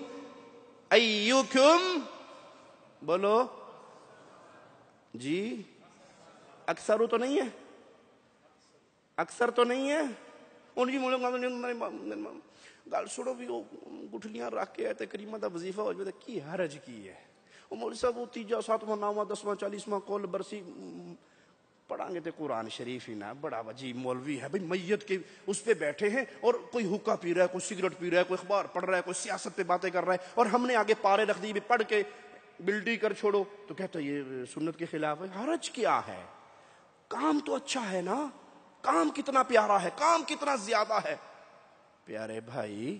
ایکم، بولو جی، اکثر تو نہیں ہے، اکثر تو نہیں ہے۔ ان کی گل سنو بھی، وہ گٹھلیاں رکھ کے آیت کریمہ دا وظیفہ ہو جائے کی حرج کی ہے؟ وہ مولوی صاحب وہ 3واں 7واں 9واں 10واں 40واں کول برسی پڑھیں گے تو قرآن شریف ہی نہ، بڑا عجیب مولوی ہے بھائی، میت کے اس پہ بیٹھے ہیں اور کوئی حقہ پی رہا ہے، کوئی سگریٹ پی رہا ہے، کوئی اخبار پڑھ رہا ہے، کوئی سیاست پہ باتیں کر رہا ہے، اور ہم نے آگے پارے رکھ دی بھی پڑھ کے بلڈی کر چھوڑو، تو کہتا ہے یہ سنت کے خلاف ہے۔ حرج کیا ہے؟ کام تو اچھا ہے نا، کام کتنا پیارا ہے، کام کتنا زیادہ ہے۔ پیارے بھائی،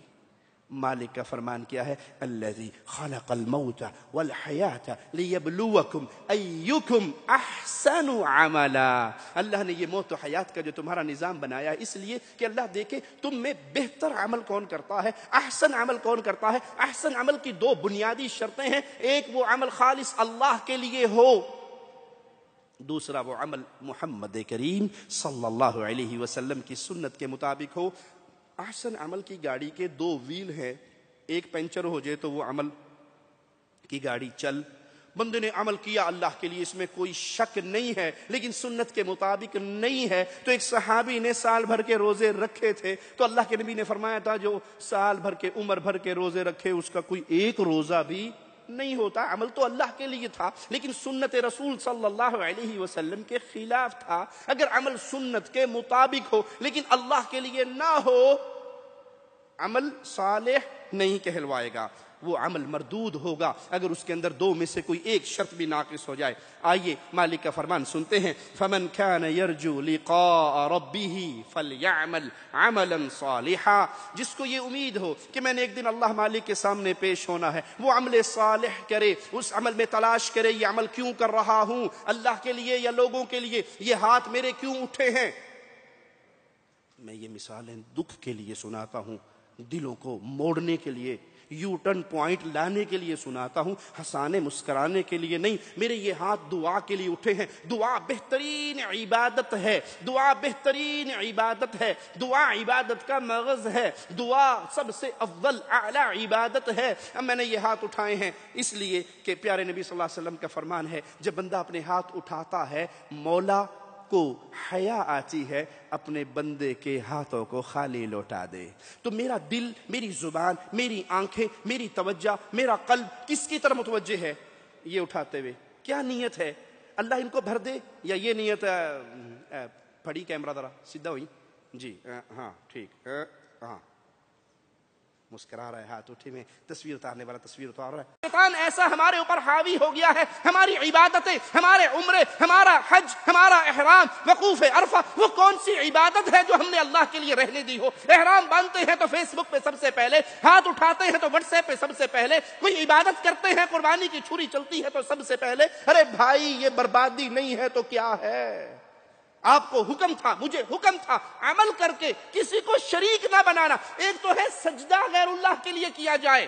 مالک کا فرمان کیا ہے؟ الذی خلق الموت والحیاة لیبلوکم ایکم احسن عملا، اللہ نے یہ موت و حیات کا جو تمہارا نظام بنایا ہے اس لیے کہ اللہ دیکھے تم میں بہتر عمل کون کرتا ہے، احسن عمل کون کرتا ہے۔ احسن عمل کی 2 بنیادی شرطیں ہیں، ایک وہ عمل خالص اللہ کے لیے ہو، دوسرا وہ عمل محمد کریم صلی اللہ علیہ وسلم کی سنت کے مطابق ہو۔ احسن عمل کی گاڑی کے 2 ویل ہیں، ایک پنچر ہو جائے تو وہ عمل کی گاڑی چل، بندے نے عمل کیا اللہ کے لیے، اس میں کوئی شک نہیں ہے، لیکن سنت کے مطابق نہیں ہے۔ تو ایک صحابی نے سال بھر کے روزے رکھے تھے، تو اللہ کے نبی نے فرمایا تھا جو سال بھر کے، عمر بھر کے روزے رکھے اس کا کوئی ایک روزہ بھی نہیں ہوتا، عمل تو اللہ کے لیے تھا لیکن سنت رسول صلی اللہ علیہ وسلم کے خلاف تھا۔ اگر عمل سنت کے مطابق ہو لیکن اللہ کے لیے نہ ہو، عمل صالح نہیں کہلوائے گا، وہ عمل مردود ہوگا اگر اس کے اندر 2 میں سے کوئی ایک شرط بھی ناقص ہو جائے۔ آئیے مالک کا فرمان سنتے ہیں، فمن كان يرجو لقاء ربه فليعمل عملا صالحا، جس کو یہ امید ہو کہ میں نے ایک دن اللہ مالک کے سامنے پیش ہونا ہے، وہ عمل صالح کرے، اس عمل میں تلاش کرے یہ عمل کیوں کر رہا ہوں، اللہ کے لیے یا لوگوں کے لیے، یہ ہاتھ میرے کیوں اٹھے ہیں۔ میں یہ مثالیں دکھ کے لیے سناتا ہوں، دلوں کو موڑنے کے لیے، یو ٹرن پوائنٹ لانے کے لیے سناتا ہوں، ہنسانے مسکرانے کے لیے نہیں۔ میرے یہ ہاتھ دعا کے لیے اٹھے ہیں۔ دعا بہترین عبادت ہے، دعا بہترین عبادت ہے، دعا عبادت کا مغز ہے، دعا سب سے افضل اعلی عبادت ہے۔ اب میں نے یہ ہاتھ اٹھائے ہیں اس لیے کہ پیارے نبی صلی اللہ علیہ وسلم کا فرمان ہے، جب بندہ اپنے ہاتھ اٹھاتا ہے مولا کو حیا آتی ہے اپنے بندے کے ہاتھوں کو خالی لوٹا دے۔ تو میرا دل، میری زبان، میری آنکھیں، میری توجہ، میرا قلب کس کی طرف متوجہ ہے؟ یہ اٹھاتے ہوئے کیا نیت ہے؟ اللہ ان کو بھر دے، یا یہ نیت پھڑی کیمرہ ذرا سیدھا ہوئی جی، ہاں ٹھیک، ہاں مسکرا رہا ہے، ہاتھ اٹھے میں، تصویر اتارنے والا تصویر اتار رہا ہے۔ شیطان ایسا ہمارے اوپر حاوی ہو گیا ہے، ہماری عبادتیں، ہمارے عمرے، ہمارا حج، ہمارا احرام، وقوف عرفہ، وہ کون سی عبادت ہے جو ہم نے اللہ کے لیے رہنے دی ہو؟ احرام باندھتے ہیں تو فیس بک پہ سب سے پہلے، ہاتھ اٹھاتے ہیں تو واٹس ایپ پہ سب سے پہلے، کوئی عبادت کرتے ہیں قربانی کی چھری چلتی ہے تو سب سے پہلے۔ ارے بھائی یہ بربادی نہیں ہے تو کیا ہے؟ آپ کو حکم تھا، مجھے حکم تھا، عمل کر کے کسی کو شریک نہ بنانا۔ ایک تو ہے سجدہ غیر اللہ کے لیے کیا جائے،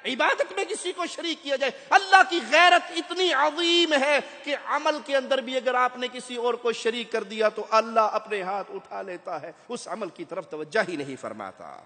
عبادت میں کسی کو شریک کیا جائے۔ اللہ کی غیرت اتنی عظیم ہے کہ عمل کے اندر بھی اگر آپ نے کسی اور کو شریک کر دیا تو اللہ اپنے ہاتھ اٹھا لیتا ہے، اس عمل کی طرف توجہ ہی نہیں فرماتا۔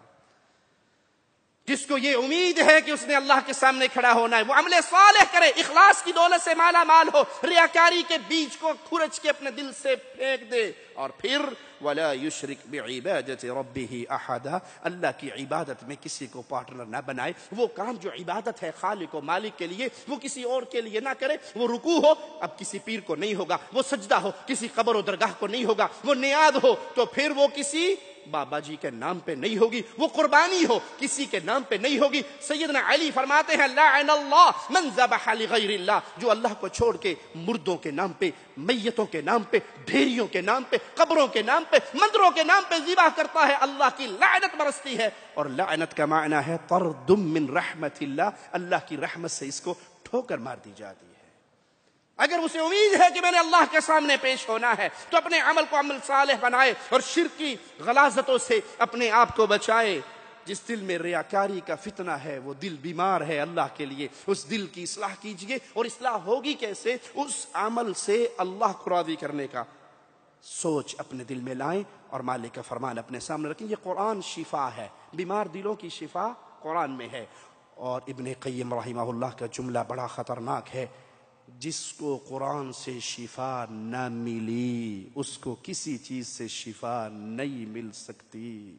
جس کو یہ امید ہے کہ اس نے اللہ کے سامنے کھڑا ہونا ہے، وہ عمل صالح کرے، اخلاص کی دولت سے مالا مال ہو، ریاکاری کے بیج کو کھرچ کے اپنے دل سے پھینک دے، اور پھر وَلَا يُشْرِكْ بِعِبَادَةِ رَبِّهِ أَحَدًا، اللہ کی عبادت میں کسی کو پارٹنر نہ بنائے۔ وہ کام جو عبادت ہے خالق و مالک کے لیے، وہ کسی اور کے لیے نہ کرے۔ وہ رکوع ہو اب کسی پیر کو نہیں ہوگا، وہ سجدہ ہو کسی قبر و درگاہ کو نہیں ہوگا، وہ نیاز ہو تو پھر وہ کسی بابا جی کے نام پہ نہیں ہوگی، وہ قربانی ہو کسی کے نام پہ نہیں ہوگی۔ سیدنا علی فرماتے ہیں لعن اللہ من ذبح لغیر اللہ، جو اللہ کو چھوڑ کے مردوں کے نام پہ، میتوں کے نام پہ، ڈھیریوں کے نام پہ، قبروں کے نام پہ، مندروں کے نام پہ ذبح کرتا ہے، اللہ کی لعنت برستی ہے۔ اور لعنت کا معنی ہے طرد من رحمت اللہ، اللہ کی رحمت سے اس کو ٹھوکر مار دی جاتی ہے۔ اگر اسے امید ہے کہ میں نے اللہ کے سامنے پیش ہونا ہے تو اپنے عمل کو عمل صالح بنائے اور شرک کی غلاظتوں سے اپنے آپ کو بچائے۔ جس دل میں ریاکاری کا فتنہ ہے وہ دل بیمار ہے اللہ کے لیے، اس دل کی اصلاح کیجئے۔ اور اصلاح ہوگی کیسے؟ اس عمل سے اللہ کو راضی کرنے کا سوچ اپنے دل میں لائیں اور مالک کا فرمان اپنے سامنے رکھیں۔ یہ قرآن شفا ہے، بیمار دلوں کی شفا قرآن میں ہے۔ اور ابن قیم رحمہ اللہ کا جملہ بڑا خطرناک ہے، جس کو قرآن سے شفا نہ ملی اس کو کسی چیز سے شفا نہیں مل سکتی۔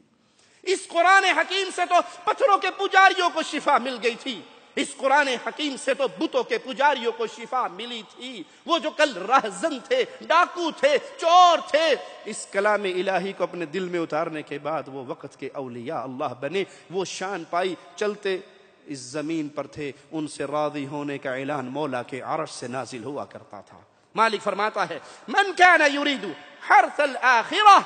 اس قرآن حکیم سے تو پتھروں کے پجاریوں کو شفا مل گئی تھی، اس قرآن حکیم سے تو بتوں کے پجاریوں کو شفا ملی تھی۔ وہ جو کل رہزن تھے، ڈاکو تھے، چور تھے، اس کلام الہی کو اپنے دل میں اتارنے کے بعد وہ وقت کے اولیاء اللہ بنے، وہ شان پائی، چلتے اس زمین پر تھے، ان سے راضی ہونے کا اعلان مولا کے عرش سے نازل ہوا کرتا تھا۔ مالک فرماتا ہے من کان یرید حرث الآخرہ،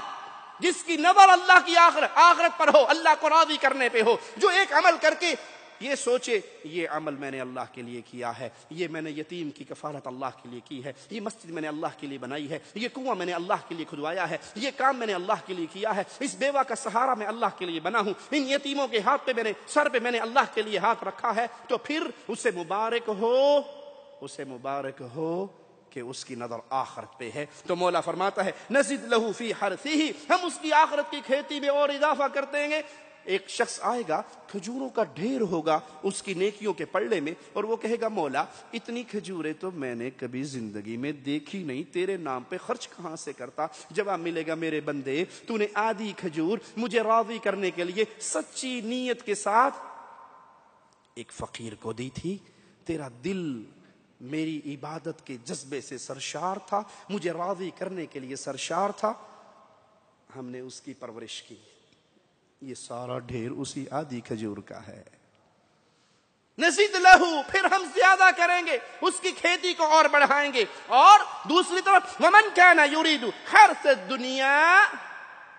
جس کی نظر اللہ کی آخرت پر ہو، اللہ کو راضی کرنے پہ ہو، جو ایک عمل کر کے یہ سوچے یہ عمل میں نے اللہ کے لیے کیا ہے، یہ میں نے یتیم کی کفالت اللہ کے لیے کی ہے، یہ مسجد میں نے اللہ کے لیے بنائی ہے، یہ کنواں میں نے اللہ کے لیے کھدوایا ہے، یہ کام میں نے اللہ کے لیے کیا ہے، اس بیوہ کا سہارا میں اللہ کے لیے بنا ہوں، ان یتیموں کے ہاتھ پہ میں نے، سر پہ میں نے اللہ کے لیے ہاتھ رکھا ہے، تو پھر اسے مبارک ہو کہ اس کی نظر آخرت پہ ہے۔ تو مولا فرماتا ہے نزد لہ فی حرثہ، ہم اس کی آخرت کی کھیتی میں اور اضافہ کر دیں گے۔ ایک شخص آئے گا، کھجوروں کا ڈھیر ہوگا اس کی نیکیوں کے پلڑے میں، اور وہ کہے گا مولا اتنی کھجوریں تو میں نے کبھی زندگی میں دیکھی نہیں، تیرے نام پہ خرچ کہاں سے کرتا؟ جواب ملے گا میرے بندے تو نے آدھی کھجور مجھے راضی کرنے کے لیے سچی نیت کے ساتھ ایک فقیر کو دی تھی، تیرا دل میری عبادت کے جذبے سے سرشار تھا، مجھے راضی کرنے کے لیے سرشار تھا، ہم نے اس کی پرورش کی، یہ سارا ڈھیر اسی آدھی کھجور کا ہے۔ نزید لہو، پھر ہم زیادہ کریں گے، اس کی کھیتی کو اور بڑھائیں گے۔ اور دوسری طرف ومن کان یرید حرث الدنیا،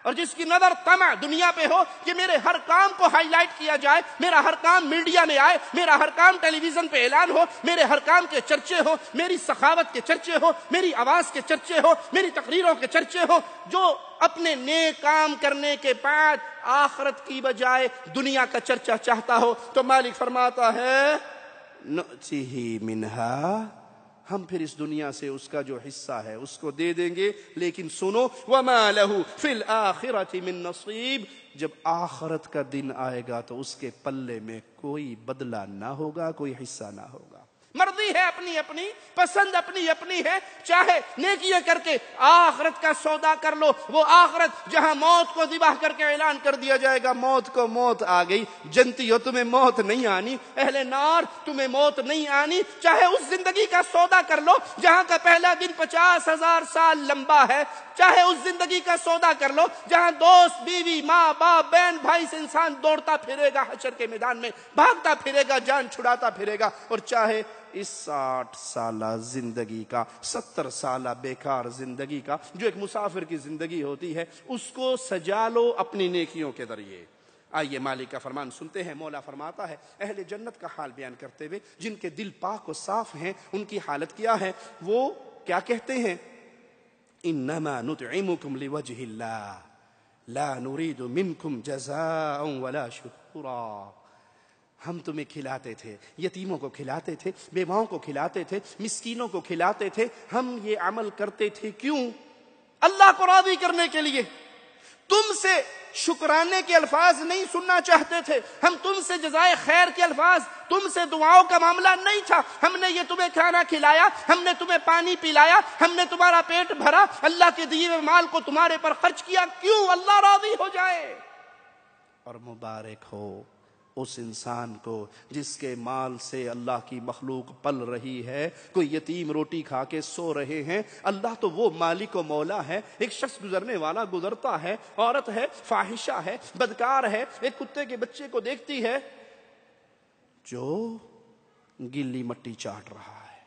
اور جس کی نظر طمع دنیا پہ ہو کہ میرے ہر کام کو ہائی لائٹ کیا جائے، میرا ہر کام میڈیا میں آئے، میرا ہر کام ٹیلی ویژن پہ اعلان ہو، میرے ہر کام کے چرچے ہو، میری سخاوت کے چرچے ہو، میری آواز کے چرچے ہو، میری تقریروں کے چرچے ہو، جو اپنے نیک کام کرنے کے بعد آخرت کی بجائے دنیا کا چرچا چاہتا ہو، تو مالک فرماتا ہے نؤتیہ منہا، ہم پھر اس دنیا سے اس کا جو حصہ ہے اس کو دے دیں گے، لیکن سنو وما لہ فی الآخرۃ من نصیب، جب آخرت کا دن آئے گا تو اس کے پلے میں کوئی بدلہ نہ ہوگا، کوئی حصہ نہ ہوگا۔ مرضی ہے اپنی اپنی، پسند اپنی اپنی ہے، چاہے نیکیاں کر کے آخرت کا سودا کر لو، وہ آخرت جہاں موت کو ذبح کر کے اعلان کر دیا جائے گا موت کو موت آ گئی، جنتی ہو تمہیں موت نہیں آنی، اہل نار تمہیں موت نہیں آنی، چاہے اس زندگی کا سودا کر لو جہاں کا پہلا دن 50,000 سال لمبا ہے، چاہے اس زندگی کا سودا کر لو جہاں دوست بیوی ماں باپ بہن بھائی سے انسان دوڑتا پھرے گا، حشر کے میدان میں بھاگتا پھرے گا، جان چھڑاتا پھرے گا، اور چاہے اس 60 سالہ زندگی کا، 70 سالہ بیکار زندگی کا جو ایک مسافر کی زندگی ہوتی ہے، اس کو سجا لو اپنی نیکیوں کے ذریعے۔ آئیے مالک کا فرمان سنتے ہیں۔ مولا فرماتا ہے اہل جنت کا حال بیان کرتے ہوئے، جن کے دل پاک و صاف ہیں، ان کی حالت کیا ہے؟ وہ کیا کہتے ہیں؟ انما نطعمکم لوجہ اللہ لا نرید منکم جزاء ولا شکورا، ہم تمہیں کھلاتے تھے، یتیموں کو کھلاتے تھے، بیواؤں کو کھلاتے تھے، مسکینوں کو کھلاتے تھے، ہم یہ عمل کرتے تھے کیوں؟ اللہ کو راضی کرنے کے لیے۔ تم سے شکرانے کے الفاظ نہیں سننا چاہتے تھے، ہم تم سے جزائے خیر کے الفاظ، تم سے دعاؤں کا معاملہ نہیں تھا، ہم نے یہ تمہیں کھانا کھلایا، ہم نے تمہیں پانی پلایا، ہم نے تمہارا پیٹ بھرا، اللہ کے دیے ہوئے مال کو تمہارے پر خرچ کیا، کیوں؟ اللہ راضی ہو جائے۔ اور مبارک ہو اس انسان کو جس کے مال سے اللہ کی مخلوق پل رہی ہے، کوئی یتیم روٹی کھا کے سو رہے ہیں، اللہ تو وہ مالک و مولا ہے۔ ایک شخص گزرنے والا گزرتا ہے، عورت ہے، فاحشہ ہے، بدکار ہے، ایک کتے کے بچے کو دیکھتی ہے جو گلی مٹی چاٹ رہا ہے،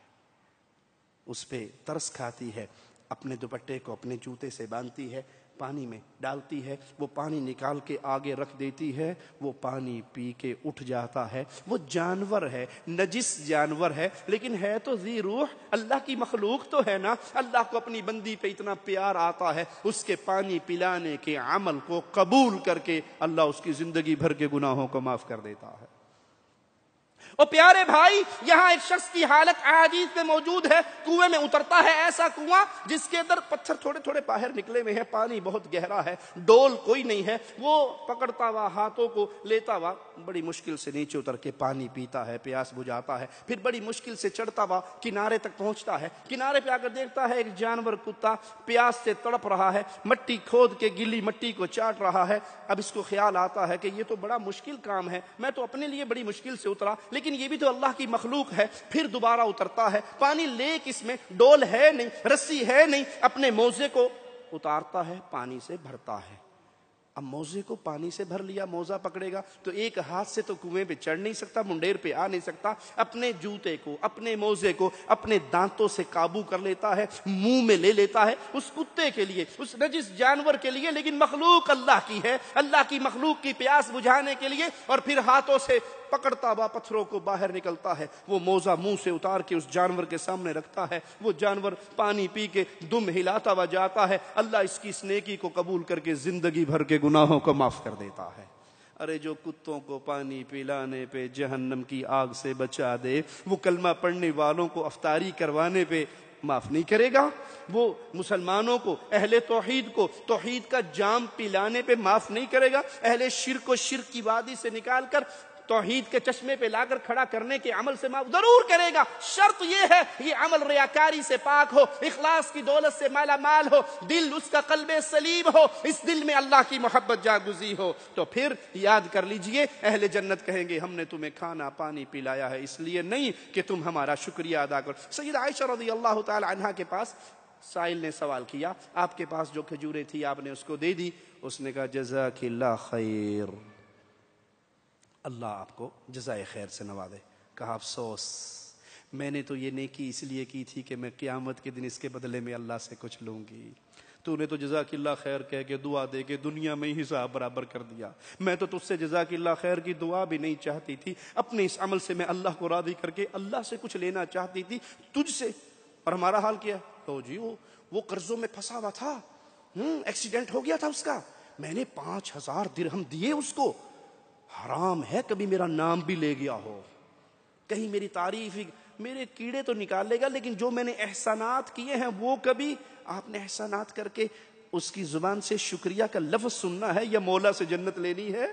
اس پہ ترس کھاتی ہے، اپنے دوپٹے کو اپنے جوتے سے باندھتی ہے، پانی میں ڈالتی ہے، وہ پانی نکال کے آگے رکھ دیتی ہے، وہ پانی پی کے اٹھ جاتا ہے۔ وہ جانور ہے، نجس جانور ہے، لیکن ہے تو ذی روح، اللہ کی مخلوق تو ہے نا۔ اللہ کو اپنی بندی پہ اتنا پیار آتا ہے، اس کے پانی پلانے کے عمل کو قبول کر کے اللہ اس کی زندگی بھر کے گناہوں کو معاف کر دیتا ہے۔ اور پیارے بھائی، یہاں ایک شخص کی حالت احادیث میں موجود ہے، کنویں میں اترتا ہے، ایسا کنواں جس کے اندر پتھر تھوڑے تھوڑے باہر نکلے ہوئے ہیں، پانی بہت گہرا ہے، ڈول کوئی نہیں ہے، وہ پکڑتا ہوا ہاتھوں کو لیتا ہوا بڑی مشکل سے نیچے اتر کے پانی پیتا ہے، پیاس بجھاتا ہے، پھر بڑی مشکل سے چڑھتا ہوا کنارے تک پہنچتا ہے، کنارے پہ آ کر دیکھتا ہے ایک جانور کتا پیاس سے تڑپ رہا ہے، مٹی کھود کے گلی مٹی کو چاٹ رہا ہے۔ اب اس کو خیال آتا ہے کہ یہ تو بڑا مشکل کام ہے، میں تو اپنے لیے بڑی مشکل سے اترا، لیکن یہ بھی تو اللہ کی مخلوق ہے۔ پھر دوبارہ اترتا ہے، پانی لے کس میں، ڈول ہے نہیں، رسی ہے نہیں، اپنے موزے کو اتارتا ہے، پانی سے بھرتا ہے۔ اب موزے کو پانی سے بھر لیا، موزہ پکڑے گا تو ایک ہاتھ سے تو کنویں پہ چڑھ نہیں سکتا، منڈیر پہ آ نہیں سکتا، اپنے جوتے کو، اپنے موزے کو اپنے دانتوں سے قابو کر لیتا ہے، منہ میں لے لیتا ہے، اس کتے کے لیے، اس نجس جانور کے لیے، لیکن مخلوق اللہ کی ہے، اللہ کی مخلوق کی پیاس بجھانے کے لیے، اور پھر ہاتھوں سے پکڑتا ہوا پتھروں کو باہر نکلتا ہے، وہ موزہ منہ سے اتار کے اس جانور کے سامنے رکھتا ہے، وہ جانور پانی پی کے دم ہلاتا ہوا جاتا ہے، اللہ اس کی اس نیکی کو قبول کر کے زندگی بھر کے گناہوں کو معاف کر دیتا ہے۔ ارے جو کتوں کو پانی پلانے پہ جہنم کی آگ سے بچا دے، وہ کلمہ پڑھنے والوں کو افطاری کروانے پہ معاف نہیں کرے گا؟ وہ مسلمانوں کو، اہل توحید کو توحید کا جام پلانے پہ معاف نہیں کرے گا؟ اہل شرک کو شرک کی وادی سے نکال کر توحید کے چشمے پہ لا کر کھڑا کرنے کے عمل سے معاف ضرور کرے گا۔ شرط یہ ہے یہ عمل ریاکاری سے پاک ہو، اخلاص کی دولت سے مالا مال ہو، دل اس کا قلب سلیم ہو، اس دل میں اللہ کی محبت جاگزی ہو، تو پھر یاد کر لیجئے اہل جنت کہیں گے ہم نے تمہیں کھانا پانی پلایا ہے اس لیے نہیں کہ تم ہمارا شکریہ ادا کرو۔ سیدہ عائشہ رضی اللہ تعالی عنہا کے پاس سائل نے سوال کیا، آپ کے پاس جو کھجوریں تھی آپ نے اس کو دے دی، اس نے کہا جزاک اللہ خیر، اللہ آپ کو جزائے خیر سے نوازے۔ کہا افسوس، میں نے تو یہ نیکی اس لیے کی تھی کہ میں قیامت کے دن اس کے بدلے میں اللہ سے کچھ لوں گی۔ تو نے تو جزاک اللہ خیر کہہ کے دعا دے کے دنیا میں ہی حساب برابر کر دیا. میں تو تجھ سے جزاک اللہ خیر کی دعا بھی نہیں چاہتی تھی. اپنے اس عمل سے میں اللہ کو راضی کر کے اللہ سے کچھ لینا چاہتی تھی تجھ سے. اور ہمارا حال کیا؟ تو جی وہ قرضوں میں پھنسا ہوا تھا, ایکسیڈنٹ ہو گیا تھا اس کا, میں نے 5,000 درہم دیے اس کو. حرام ہے کبھی میرا نام بھی لے گیا ہو, کہیں میری تعریف ہی, میرے کیڑے تو نکال لے گا, لیکن جو میں نے احسانات کیے ہیں وہ کبھی آپ نے احسانات کر کے اس کی زبان سے شکریہ کا لفظ سننا ہے یا مولا سے جنت لینی ہے؟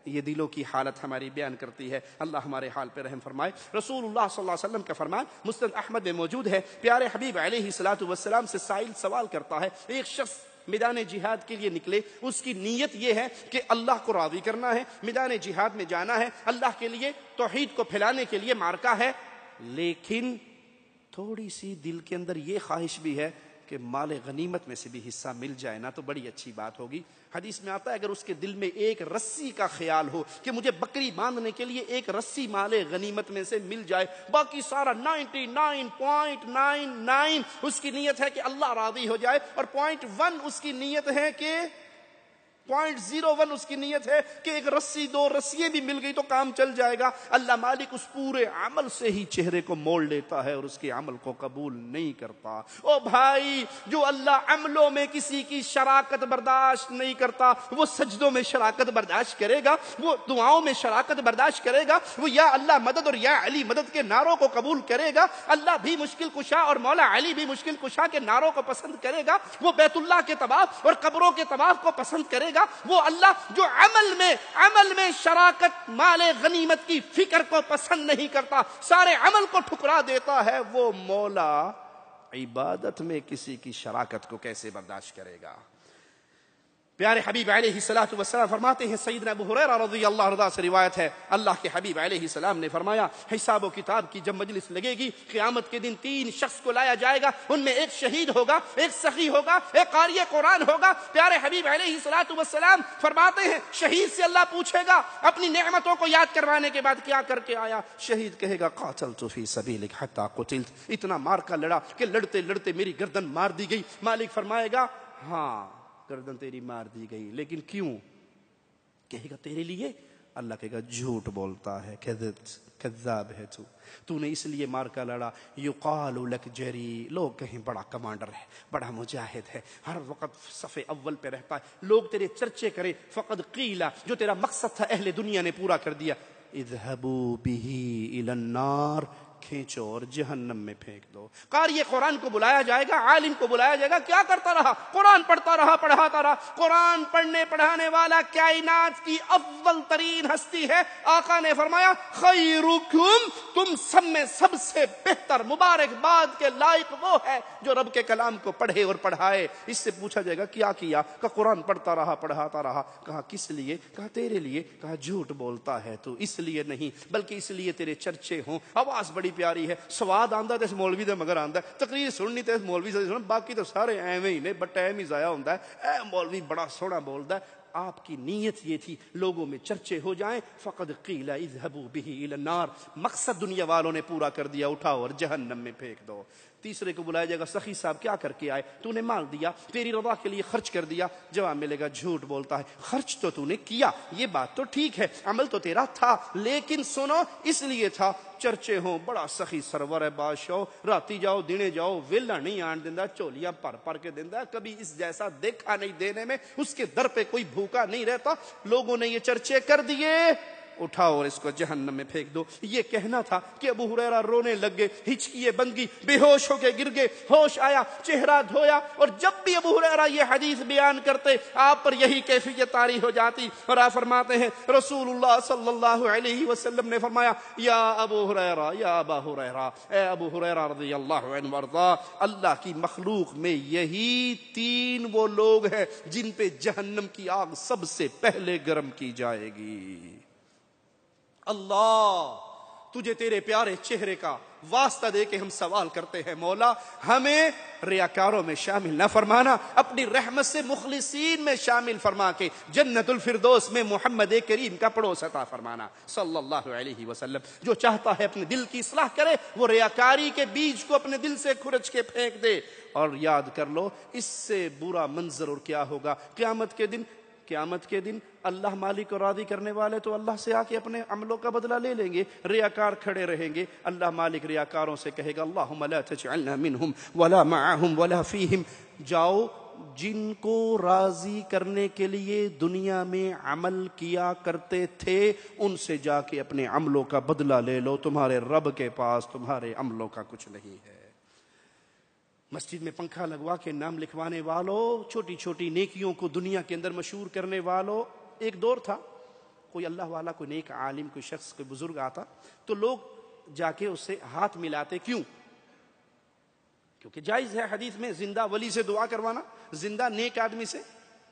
یہ دلوں کی حالت ہماری بیان کرتی ہے. اللہ ہمارے حال پہ رحم فرمائے. رسول اللہ صلی اللہ علیہ وسلم کا فرمان مسند احمد میں موجود ہے. پیارے حبیب علیہ الصلوۃ والسلام سے سائل سوال کرتا ہے, ایک شخص میدان جہاد کے لیے نکلے, اس کی نیت یہ ہے کہ اللہ کو راضی کرنا ہے, میدان جہاد میں جانا ہے, اللہ کے لیے توحید کو پھیلانے کے لیے معرکہ ہے, لیکن تھوڑی سی دل کے اندر یہ خواہش بھی ہے کہ مال غنیمت میں سے بھی حصہ مل جائے نا تو بڑی اچھی بات ہوگی. حدیث میں آتا ہے اگر اس کے دل میں ایک رسی کا خیال ہو کہ مجھے بکری باندھنے کے لیے ایک رسی مال غنیمت میں سے مل جائے, باقی سارا 99.99 اس کی نیت ہے کہ اللہ راضی ہو جائے, اور 0.1 اس کی نیت ہے کہ 0.01 اس کی نیت ہے کہ ایک رسی 2 رسیاں بھی مل گئی تو کام چل جائے گا, اللہ مالک اس پورے عمل سے ہی چہرے کو موڑ لیتا ہے اور اس کے عمل کو قبول نہیں کرتا. او بھائی, جو اللہ عملوں میں کسی کی شراکت برداشت نہیں کرتا وہ سجدوں میں شراکت برداشت کرے گا, وہ دعاؤں میں شراکت برداشت کرے گا, وہ یا اللہ مدد اور یا علی مدد کے نعروں کو قبول کرے گا. اللہ بھی مشکل کشا اور مولا علی بھی مشکل کشا کے نعروں کو پسند کرے گا, وہ بیت اللہ کے طواف اور قبروں کے طواف کو پسند کرے گا. وہ اللہ جو عمل میں شراکت مال غنیمت کی فکر کو پسند نہیں کرتا, سارے عمل کو ٹھکرا دیتا ہے, وہ مولا عبادت میں کسی کی شراکت کو کیسے برداشت کرے گا؟ پیارے حبیب علیہ الصلوۃ والسلام فرماتے ہیں, سیدنا ابو ہریرہ رضی اللہ عنہ سے روایت ہے, اللہ کے حبیب علیہ السلام نے فرمایا حساب و کتاب کی جب مجلس لگے گی قیامت کے دن 3 شخص کو لایا جائے گا, ان میں ایک شہید ہوگا, ایک سخی ہوگا, ایک قاری قرآن ہوگا. پیارے حبیب علیہ الصلوۃ والسلام فرماتے ہیں شہید سے اللہ پوچھے گا اپنی نعمتوں کو یاد کروانے کے بعد کیا کر کے آیا؟ شہید کہے گا قاتلت فی سبیلک حتی قتلت, اتنا مار کا لڑا کہ لڑتے لڑتے میری گردن مار دی گئی. مالک فرمائے گا ہاں گردن تیری مار دی گئی, لیکن کیوں؟ کہے گا تیرے لیے. اللہ کہے گا جھوٹ بولتا ہے, کذاب ہے تو نے اس لیے مار کا لڑا. یقال لک جری, لوگ کہیں بڑا کمانڈر ہے, بڑا مجاہد ہے, ہر وقت صف اول پہ رہتا ہے, لوگ تیرے چرچے کریں. فقد قیلا, جو تیرا مقصد تھا اہل دنیا نے پورا کر دیا. اذهبوا به الى النار, کھینچو اور جہنم میں پھینک دو. قاری قرآن کو بلایا جائے گا, عالم کو بلایا جائے گا, کیا کرتا رہا؟ قرآن پڑھتا رہا, پڑھاتا رہا. قرآن پڑھنے پڑھانے والا کائنات کی اول ترین ہستی ہے. آقا نے فرمایا خیرکم, تم سب میں سب سے بہتر مبارکباد کے لائق وہ ہے جو رب کے کلام کو پڑھے اور پڑھائے. اس سے پوچھا جائے گا کیا کیا؟ کہ قرآن پڑھتا رہا, پڑھاتا رہا. کہا کس لیے؟ کہا تیرے لیے. کہا جھوٹ بولتا ہے تو, اس لیے نہیں بلکہ اس لیے تیرے چرچے ہوں. آواز بڑی پیاری ہے, سواد آندا تے مولوی دے مگر آندا ہے, تقریر سننی تے مولوی سے سن, باقی تو سارے ایویں ہی نے, بٹ ٹائم ہی ضائع ہوندا ہے. اے مولوی بڑا سونا بولدا ہے. آپ کی نیت یہ تھی لوگوں میں چرچے ہو جائیں. فقد قیل اذهبوا به الى النار, مقصد دنیا والوں نے پورا کر دیا, اٹھاؤ اور جہنم میں پھینک دو. تیسرے کو بلایا جائے گا, سخی صاحب کیا کر کے آئے؟ تو نے مال دیا, تیری رضا کے لیے خرچ کر دیا. جواب ملے گا جھوٹ بولتا ہے. خرچ تو تو نے کیا, یہ بات تو ٹھیک ہے, عمل تو تیرا تھا, لیکن سنو اس لیے تھا چرچے ہوں بڑا سخی سرور ہے بادشاہ, راتی جاؤ دینے جاؤ, ویلا نہیں آن دیندا, چولیاں پر پر کے دیندا, کبھی اس جیسا دیکھا نہیں دینے میں, اس کے در پہ کوئی بھوکا نہیں رہتا. لوگوں نے یہ چرچے کر دیے, اٹھاؤ اور اس کو جہنم میں پھینک دو. یہ کہنا تھا کہ ابو ہریرہ رونے لگ گئے, ہچکیے بن گئی, بے ہوش ہو کے گر گئے. ہوش آیا, چہرہ دھویا, اور جب بھی ابو ہریرہ یہ حدیث بیان کرتے آپ پر یہی کیفیت طاری ہو جاتی. اور آپ فرماتے ہیں رسول اللہ صلی اللہ علیہ وسلم نے فرمایا یا ابو ہریرہ, یا ابا ہریرہ, اے ابو ہریرہ رضی اللہ عنہ وارضا, اللہ کی مخلوق میں یہی 3 وہ لوگ ہیں جن پہ جہنم کی آگ سب سے پہلے گرم کی جائے گی. اللہ تجھے تیرے پیارے چہرے کا واسطہ دے کے ہم سوال کرتے ہیں مولا ہمیں ریاکاروں میں شامل نہ فرمانا، اپنی رحمت سے مخلصین میں شامل فرما کے جنت الفردوس میں محمد کریم کا پڑوس عطا فرمانا صلی اللہ علیہ وسلم۔ جو چاہتا ہے اپنے دل کی اصلاح کرے، وہ ریاکاری کے بیج کو اپنے دل سے کھرچ کے پھینک دے، اور یاد کر لو اس سے برا منظر اور کیا ہوگا قیامت کے دن اللہ مالک کو راضی کرنے والے تو اللہ سے آ کے اپنے عملوں کا بدلہ لے لیں گے، ریاکار کھڑے رہیں گے، اللہ مالک ریاکاروں سے کہے گا اللہم لا تجعلنا منہم ولا معہم ولا فیہم، جاؤ جن کو راضی کرنے کے لیے دنیا میں عمل کیا کرتے تھے ان سے جا کے اپنے عملوں کا بدلہ لے لو، تمہارے رب کے پاس تمہارے عملوں کا کچھ نہیں ہے۔ مسجد میں پنکھا لگوا کے نام لکھوانے والوں، چھوٹی چھوٹی نیکیوں کو دنیا کے اندر مشہور کرنے والوں، ایک دور تھا کوئی اللہ والا، کوئی نیک عالم، کوئی شخص، کوئی بزرگ آتا تو لوگ جا کے اس سے ہاتھ ملاتے، کیوں؟ کیونکہ جائز ہے حدیث میں زندہ ولی سے دعا کروانا، زندہ نیک آدمی سے۔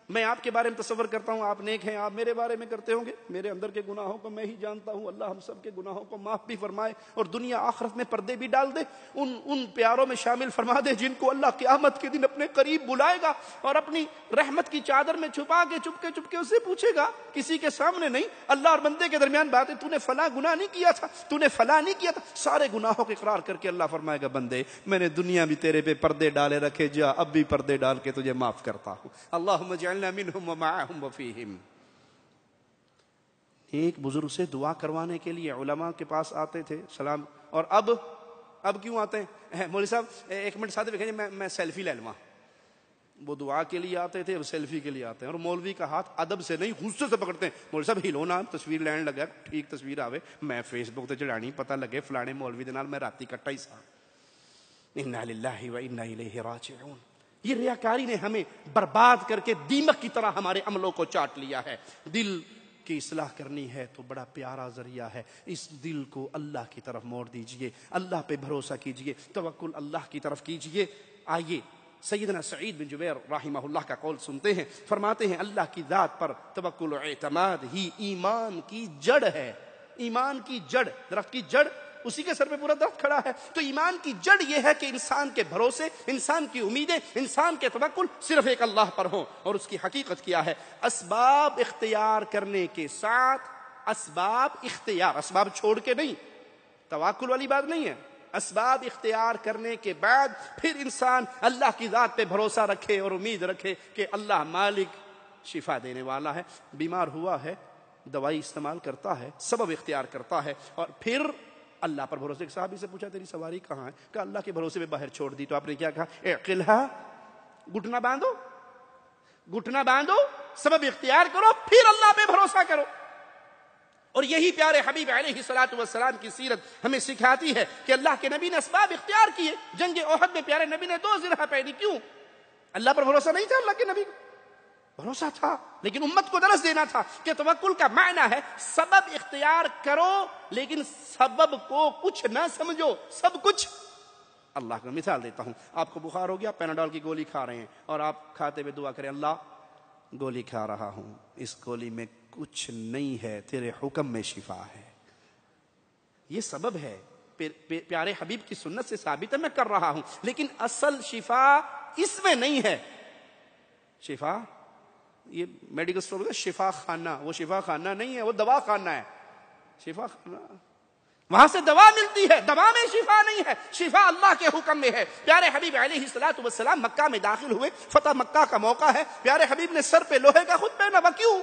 میں آپ کے بارے میں تصور کرتا ہوں آپ نیک ہیں، آپ میرے بارے میں کرتے ہوں گے، میرے اندر کے گناہوں کو میں ہی جانتا ہوں، اللہ ہم سب کے گناہوں کو معاف بھی فرمائے اور دنیا آخرت میں پردے بھی ڈال دے، ان پیاروں میں شامل فرما دے جن کو اللہ قیامت کے دن اپنے قریب بلائے گا اور اپنی رحمت کی چادر میں چھپا کے چپ کے اسے پوچھے گا، کسی کے سامنے نہیں، اللہ اور بندے کے درمیان بات ہے، تو نے فلاں گناہ نہیں کیا تھا، تو نے فلاں نہیں کیا تھا، سارے گناہوں کے اقرار کر کے اللہ فرمائے گا بندے میں نے دنیا بھی تیرے پہ پردے ڈالے رکھے، جا اب بھی پردے ڈال کے تجھے معاف کرتا ہوں، اللہم اجعلنا منہم ومعہم وفیہم۔ ایک بزرگ سے دعا کروانے کے لیے علماء کے پاس آتے تھے سلام، اور اب کیوں آتے ہیں؟ مولوی صاحب ایک منٹ ساتھ دیکھیں میں سیلفی لے لوں۔ وہ دعا کے لیے آتے تھے، وہ سیلفی کے لیے آتے ہیں، اور مولوی کا ہاتھ ادب سے نہیں غصے سے پکڑتے ہیں، مولوی صاحب ہلو نا تصویر لین لگا، ٹھیک تصویر آوے میں فیس بک تے چڑھانی، پتہ لگے فلانے مولوی دے نال میں راتی کٹا ہی سا۔ انا للہ و انا الیہ راجعون۔ یہ ریاکاری نے ہمیں برباد کر کے دیمک کی طرح ہمارے عملوں کو چاٹ لیا ہے۔ دل کی اصلاح کرنی ہے تو بڑا پیارا ذریعہ ہے، اس دل کو اللہ کی طرف موڑ دیجئے، اللہ پہ بھروسہ کیجئے، توکل اللہ کی طرف کیجئے۔ آئیے سیدنا سعید بن جبیر رحمہ اللہ کا قول سنتے ہیں، فرماتے ہیں اللہ کی ذات پر توکل و اعتماد ہی ایمان کی جڑ ہے۔ ایمان کی جڑ، درخت کی جڑ اسی کے سر پہ پورا درخت کھڑا ہے، تو ایمان کی جڑ یہ ہے کہ انسان کے بھروسے، انسان کی امیدیں، انسان کے توکل صرف ایک اللہ پر ہوں۔ اور اس کی حقیقت کیا ہے؟ اسباب اختیار کرنے کے ساتھ اسباب چھوڑ کے نہیں، توکل والی بات نہیں ہے، اسباب اختیار کرنے کے بعد پھر انسان اللہ کی ذات پہ بھروسہ رکھے اور امید رکھے کہ اللہ مالک شفا دینے والا ہے، بیمار ہوا ہے دوائی استعمال کرتا ہے، سبب اختیار کرتا ہے، اور پھر اللہ پر بھروسے۔ ایک صحابی سے پوچھا تیری سواری کہاں ہے؟ کہ اللہ کے بھروسے میں باہر چھوڑ دی، تو آپ نے کیا کہا؟ اعقلھا، گھٹنا باندھو، سبب اختیار کرو، پھر اللہ پہ بھروسہ کرو۔ اور یہی پیارے حبیب علیہ الصلوۃ والسلام کی سیرت ہمیں سکھاتی ہے کہ اللہ کے نبی نے اسباب اختیار کیے۔ جنگ احد میں پیارے نبی نے 2 ذرہ پہنی، کیوں؟ اللہ پر بھروسہ نہیں تھا، اللہ کے نبی کو بھروسہ تھا، لیکن امت کو درس دینا تھا کہ توکل کا معنی ہے سبب اختیار کرو لیکن سبب کو کچھ نہ سمجھو، سب کچھ اللہ کا۔ مثال دیتا ہوں، آپ کو بخار ہو گیا، پیناڈول کی گولی کھا رہے ہیں، اور آپ کھاتے ہوئے دعا کریں اللہ گولی کھا رہا ہوں، اس گولی میں کچھ نہیں ہے، تیرے حکم میں شفا ہے، یہ سبب ہے، پیارے حبیب کی سنت سے ثابت ہے میں کر رہا ہوں، لیکن اصل شفا اس میں نہیں ہے۔ شفا یہ میڈیکل اسٹور میں شفا خانہ، وہ شفا خانہ نہیں ہے، وہ دوا خانہ ہے۔ شفا خانہ وہاں سے دوا ملتی ہے، دوا میں شفا نہیں ہے، شفا اللہ کے حکم میں ہے۔ پیارے حبیب علیہ الصلوۃ والسلام مکہ میں داخل ہوئے، فتح مکہ کا موقع ہے، پیارے حبیب نے سر پہ لوہے کا خود پہنا، کیوں؟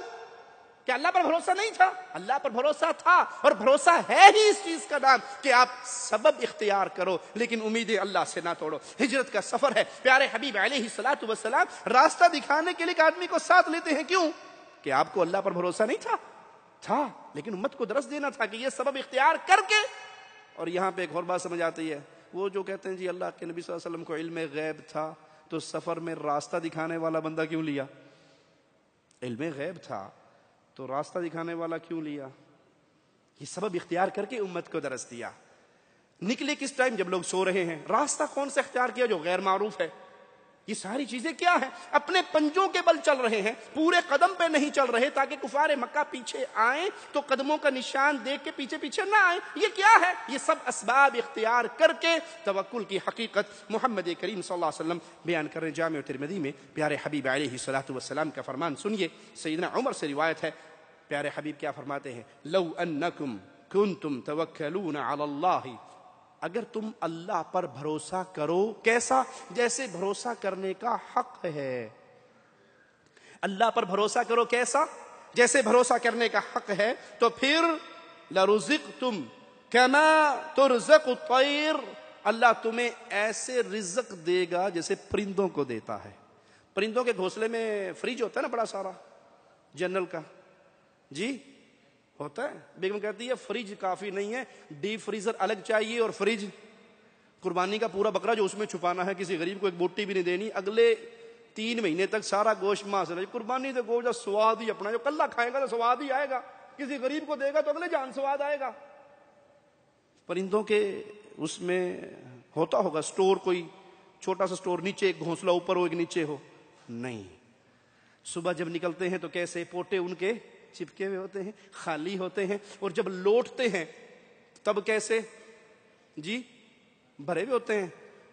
کہ اللہ پر بھروسہ نہیں تھا؟ اللہ پر بھروسہ تھا، اور بھروسہ ہے ہی اس چیز کا نام کہ آپ سبب اختیار کرو لیکن امیدیں اللہ سے نہ توڑو۔ ہجرت کا سفر ہے، پیارے حبیب علیہ الصلوۃ والسلام راستہ دکھانے کے لیے ایک آدمی کو ساتھ لیتے ہیں، کیوں؟ کہ آپ کو اللہ پر بھروسہ نہیں تھا لیکن امت کو درس دینا تھا کہ یہ سبب اختیار کر کے۔ اور یہاں پہ ایک اور بات سمجھ آتی ہے، وہ جو کہتے ہیں جی اللہ کے نبی صلی اللہ علیہ وسلم کو علم غیب تھا تو سفر میں راستہ دکھانے والا بندہ کیوں لیا؟ علم غیب تھا تو راستہ دکھانے والا کیوں لیا؟ یہ سبب اختیار کر کے امت کو درس دیا۔ نکلے کس ٹائم؟ جب لوگ سو رہے ہیں۔ راستہ کون سا اختیار کیا؟ جو غیر معروف ہے۔ یہ ساری چیزیں کیا ہیں؟ اپنے پنجوں کے بل چل رہے ہیں، پورے قدم پہ نہیں چل رہے تاکہ کفار مکہ پیچھے آئیں تو قدموں کا نشان دیکھ کے پیچھے پیچھے نہ آئیں۔ یہ کیا ہے؟ یہ سب اسباب اختیار کر کے توکل کی حقیقت محمد کریم صلی اللہ علیہ وسلم بیان کر رہے ہیں۔ جامع ترمذی میں پیارے حبیب علیہ الصلوۃ والسلام کا فرمان سنیے، سیدنا عمر سے روایت ہے، پیارے حبیب کیا فرماتے ہیں؟ لو انکم کنتم توکلون علی اللہ، اگر تم اللہ پر بھروسہ کرو، کیسا؟ جیسے بھروسہ کرنے کا حق ہے۔ اللہ پر بھروسہ کرو کیسا؟ جیسے بھروسہ کرنے کا حق ہے، تو پھر لرزقتم کما ترزق الطیر، اللہ تمہیں ایسے رزق دے گا جیسے پرندوں کو دیتا ہے۔ پرندوں کے گھونسلے میں فریج ہوتا ہے نا بڑا سارا، جنرل کا، جی ہوتا ہے۔ بیگم کہتی ہے فریج کافی نہیں ہے، ڈیپ فریزر الگ چاہیے، اور فریج قربانی کا پورا بکرا جو اس میں چھپانا ہے، کسی غریب کو ایک بوٹی بھی نہیں دینی، اگلے 3 مہینے تک سارا گوشت ماں سے قربانی تو گوشت سواد ہی اپنا، جو کلّا کھائے گا تو سواد ہی آئے گا، کسی غریب کو دے گا تو اگلے جان سواد آئے گا۔ پرندوں کے اس میں ہوتا ہوگا سٹور، کوئی چھوٹا سا سٹور، نیچے ایک گھونسلہ اوپر ہو ایک نیچے ہو، نہیں۔ صبح جب نکلتے ہیں تو کیسے پوٹے ان کے چپکے ہوئے ہوتے ہیں، خالی ہوتے ہیں، اور جب لوٹتے ہیں تب کیسے؟ جی بھرے ہوئے ہوتے ہیں۔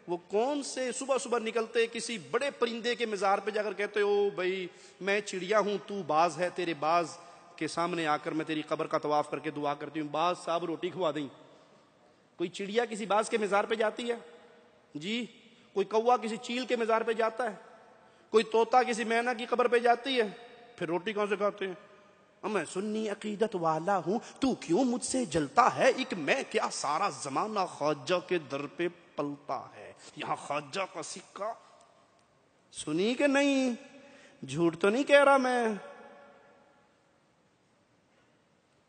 وہ کون سے صبح صبح نکلتے کسی بڑے پرندے کے مزار پہ جا کر کہتے ہو بھائی میں چڑیا ہوں، تو باز ہے، تیرے باز کے سامنے آ کر میں تیری قبر کا طواف کر کے دعا کرتی ہوں، باز صاحب روٹی کھوا دیں۔ کوئی چڑیا کسی باز کے مزار پہ جاتی ہے؟ جی کوئی کوا کسی چیل کے مزار پہ جاتا ہے؟ کوئی طوطا کسی مینا کی قبر پہ جاتی ہے؟ پھر روٹی کہاں سے کھاتے ہیں؟ میں سنی عقیدت والا ہوں، تو کیوں مجھ سے جلتا ہے؟ ایک میں کیا سارا زمانہ خواجہ کے در پہ پلتا ہے، یہاں خواجہ کا سکہ سنی کہ نہیں؟ جھوٹ تو نہیں کہہ رہا میں،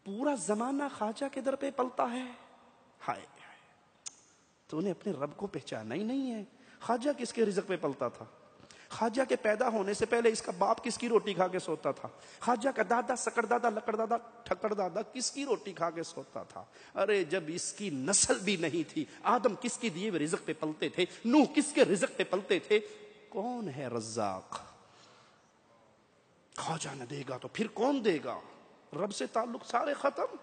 پورا زمانہ خواجہ کے در پہ پلتا ہے۔ ہائے تو نے اپنے رب کو پہچانا ہی نہیں ہے۔ خواجہ کس کے رزق پہ پلتا تھا؟ خواجہ کے پیدا ہونے سے پہلے اس کا باپ کس کی روٹی کھا کے سوتا تھا؟ خواجہ کا دادا سکڑ دادا لکڑ دادا ٹھکڑ دادا کس کی روٹی کھا کے سوتا تھا؟ ارے جب اس کی نسل بھی نہیں تھی، آدم کس کی دیے ہوئے رزق پہ پلتے تھے، نوح کس کے رزق پہ پلتے تھے؟ کون ہے رزاق؟ خواجہ نہ دے گا تو پھر کون دے گا؟ رب سے تعلق سارے ختم۔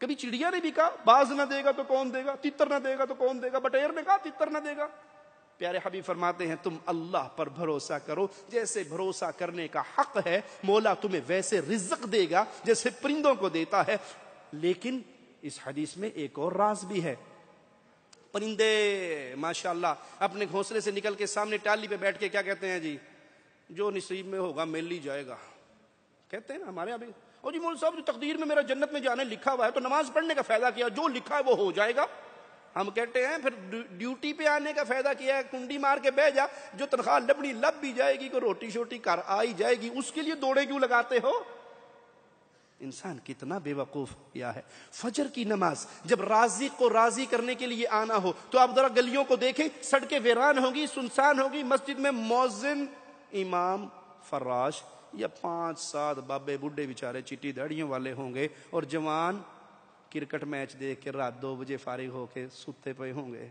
کبھی چڑیا نے بھی کہا باز نہ دے گا تو کون دے گا، تتر نہ دے گا تو کون دے گا، بٹیر نے کہا تتر نہ دے گا۔ پیارے حبیب فرماتے ہیں تم اللہ پر بھروسہ کرو، جیسے بھروسہ کرنے کا حق ہے، مولا تمہیں ویسے رزق دے گا جیسے پرندوں کو دیتا ہے۔ لیکن اس حدیث میں ایک اور راز بھی ہے۔ پرندے ماشاءاللہ اپنے گھونسلے سے نکل کے سامنے ٹالی پہ بیٹھ کے کیا کہتے ہیں؟ جی جو نصیب میں ہوگا مل ہی جائے گا، کہتے ہیں نا ہمارے یہاں بھی۔ اور جی مول صاحب جو تقدیر میں میرا جنت میں جانے لکھا ہوا ہے تو نماز پڑھنے کا فائدہ کیا؟ جو لکھا ہے وہ ہو جائے گا۔ ہم کہتے ہیں پھر ڈیوٹی پہ آنے کا فائدہ کیا ہے؟ کنڈی مار کے بہ جا، جو تنخواہ لبڑی لب بھی جائے گی، کوئی روٹی شوٹی کر آئی جائے گی، اس کے لیے دوڑے کیوں لگاتے ہو؟ انسان کتنا بے وقوف کیا ہے۔ فجر کی نماز جب رازق کو راضی کرنے کے لیے آنا ہو تو آپ ذرا گلیوں کو دیکھیں، سڑکیں ویران ہوگی، سنسان ہوگی، مسجد میں مؤذن، امام، فراش یا 5-7 بابے بڈھے بیچارے چٹی داڑیوں والے ہوں گے، اور جوان کرکٹ میچ دیکھ کے رات 2 بجے فارغ ہو کے سوتے پئے ہوں گے۔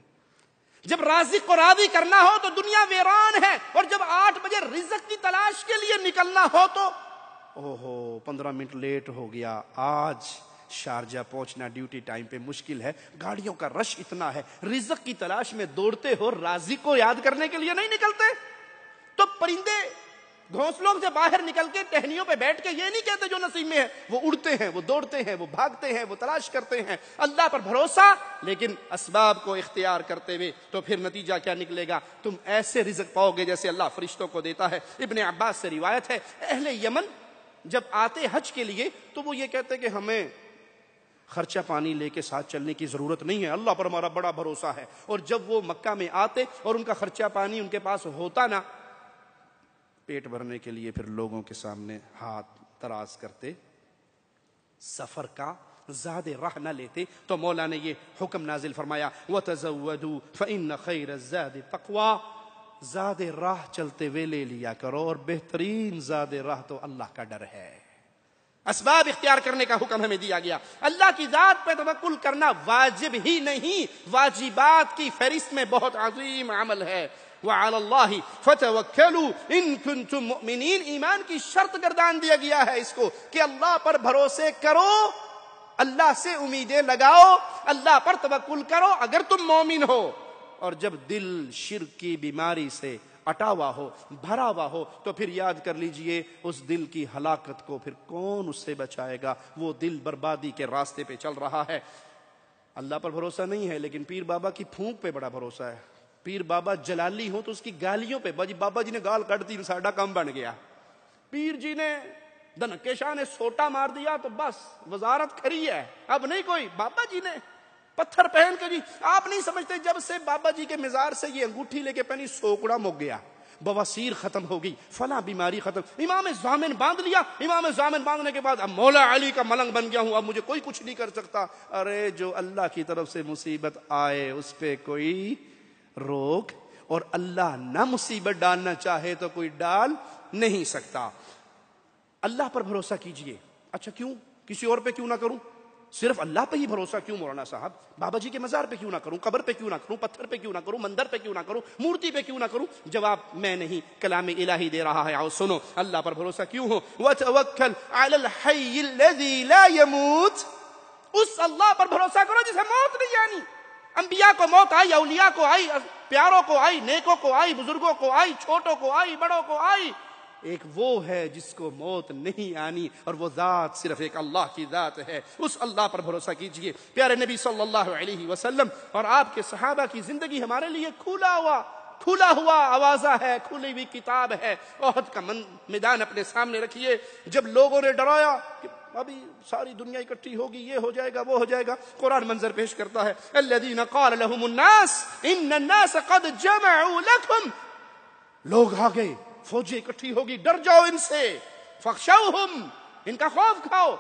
جب رازق کو راضی کرنا ہو تو دنیا ویران ہے، اور جب 8 بجے رزق کی تلاش کے لیے نکلنا ہو تو 15 منٹ لیٹ ہو گیا، آج شارجہ پہنچنا ڈیوٹی ٹائم پہ مشکل ہے، گاڑیوں کا رش اتنا ہے، رزق کی تلاش میں دوڑتے ہو، رازق کو یاد کرنے کے لیے نہیں نکلتے۔ تو پرندے گھونسلوں سے باہر نکل کے ٹہنیوں پہ بیٹھ کے یہ نہیں کہتے جو نصیب میں ہے، وہ اڑتے ہیں، وہ دوڑتے ہیں، وہ بھاگتے ہیں، وہ تلاش کرتے ہیں اللہ پر بھروسہ، لیکن اسباب کو اختیار کرتے ہوئے۔ تو پھر نتیجہ کیا نکلے گا؟ تم ایسے رزق پاؤ گے جیسے اللہ فرشتوں کو دیتا ہے۔ ابن عباس سے روایت ہے، اہل یمن جب آتے حج کے لیے تو وہ یہ کہتے کہ ہمیں خرچہ پانی لے کے ساتھ چلنے کی ضرورت نہیں ہے، اللہ پر ہمارا بڑا بھروسہ ہے۔ اور جب وہ مکہ میں آتے اور ان کا خرچہ پانی ان کے پاس ہوتا نا، پیٹ بھرنے کے لیے پھر لوگوں کے سامنے ہاتھ دراز کرتے، سفر کا زاد راہ نہ لیتے۔ تو مولا نے یہ حکم نازل فرمایا وَتَزَوَّدُوا فَإِنَّ خَيْرَ الزَّادِ تَقْوَىٰ، زاد راہ چلتے ہوئے لے لیا کرو، اور بہترین زاد راہ تو اللہ کا ڈر ہے۔ اسباب اختیار کرنے کا حکم ہمیں دیا گیا۔ اللہ کی ذات پہ توکل کرنا واجب ہی نہیں، واجبات کی فہرست میں بہت عظیم عمل ہے۔ وعلی اللہ فتوکلوا ان کنتم مؤمنین، ایمان کی شرط گردان دیا گیا ہے اس کو کہ اللہ پر بھروسے کرو، اللہ سے امیدیں لگاؤ، اللہ پر توکل کرو اگر تم مومن ہو۔ اور جب دل شرک کی بیماری سے اٹا ہوا ہو، بھرا ہوا ہو، تو پھر یاد کر لیجئے اس دل کی ہلاکت کو پھر کون اس سے بچائے گا؟ وہ دل بربادی کے راستے پہ چل رہا ہے۔ اللہ پر بھروسہ نہیں ہے لیکن پیر بابا کی پھونک پہ بڑا بھروسہ ہے۔ پیر بابا جلالی ہو تو اس کی گالیوں پہ، بابا جی نے گال کٹ دی ساڈا کام بن گیا، پیر جی نے دھنکے شاہ نے سوٹا مار دیا تو بس وزارت کھری ہے، اب نہیں کوئی۔ بابا جی نے پتھر پہن کے، جی آپ نہیں سمجھتے جب سے بابا جی کے مزار سے یہ انگوٹھی لے کے پہنی سوکڑا مک گیا، بواسیر ختم ہو گئی، فلاں بیماری ختم۔ امام ضامن باندھ لیا، امام ضامن باندھنے کے بعد اب مولا علی کا ملنگ بن گیا ہوں، اب مجھے کوئی کچھ نہیں کر سکتا۔ ارے جو اللہ کی طرف سے مصیبت آئے اس پہ کوئی روک، اور اللہ نہ مصیبت ڈالنا چاہے تو کوئی ڈال نہیں سکتا۔ اللہ پر بھروسہ کیجئے۔ اچھا کیوں؟ کسی اور پہ کیوں نہ کروں؟ صرف اللہ پہ ہی بھروسہ کیوں مولانا صاحب؟ بابا جی کے مزار پہ کیوں نہ کروں؟ قبر پہ کیوں نہ کروں؟ پتھر پہ کیوں نہ کروں؟ مندر پہ کیوں نہ کروں؟ مورتی پہ کیوں نہ کروں؟ جواب میں نہیں، کلام الہی دے رہا ہے، آؤ سنو۔ اللہ پر بھروسہ کیوں ہو؟ وَتَوَكَّلْ عَلَى الْحَيِّ الَّذِي لَا يَمُوتُ، اس اللہ پر بھروسہ کرو جسے موت نہیں آنی۔ انبیاء کو موت آئی، اولیاء کو آئی، پیاروں کو آئی، نیکوں کو آئی، بزرگوں کو آئی، چھوٹوں کو آئی، بڑوں کو آئی۔ ایک وہ ہے جس کو موت نہیں آنی، اور وہ ذات صرف ایک اللہ کی ذات ہے، اس اللہ پر بھروسہ کیجئے۔ پیارے نبی صلی اللہ علیہ وسلم اور آپ کے صحابہ کی زندگی ہمارے لیے کھلا ہوا آوازہ ہے، کھلی ہوئی کتاب ہے۔ احد کا میدان اپنے سامنے رکھیے، جب لوگوں نے ڈرایا کہ ابھی ساری دنیا اکٹھی ہوگی، یہ ہو جائے گا وہ ہو جائے گا، قرآن منظر پیش کرتا ہے، الذین قال لهم الناس ان الناس قد جمعوا لكم، لوگ آ گئے، فوجیں اکٹھی ہوگی، ڈر جاؤ ان سے، فخشوہم، ان کا خوف کھاؤ۔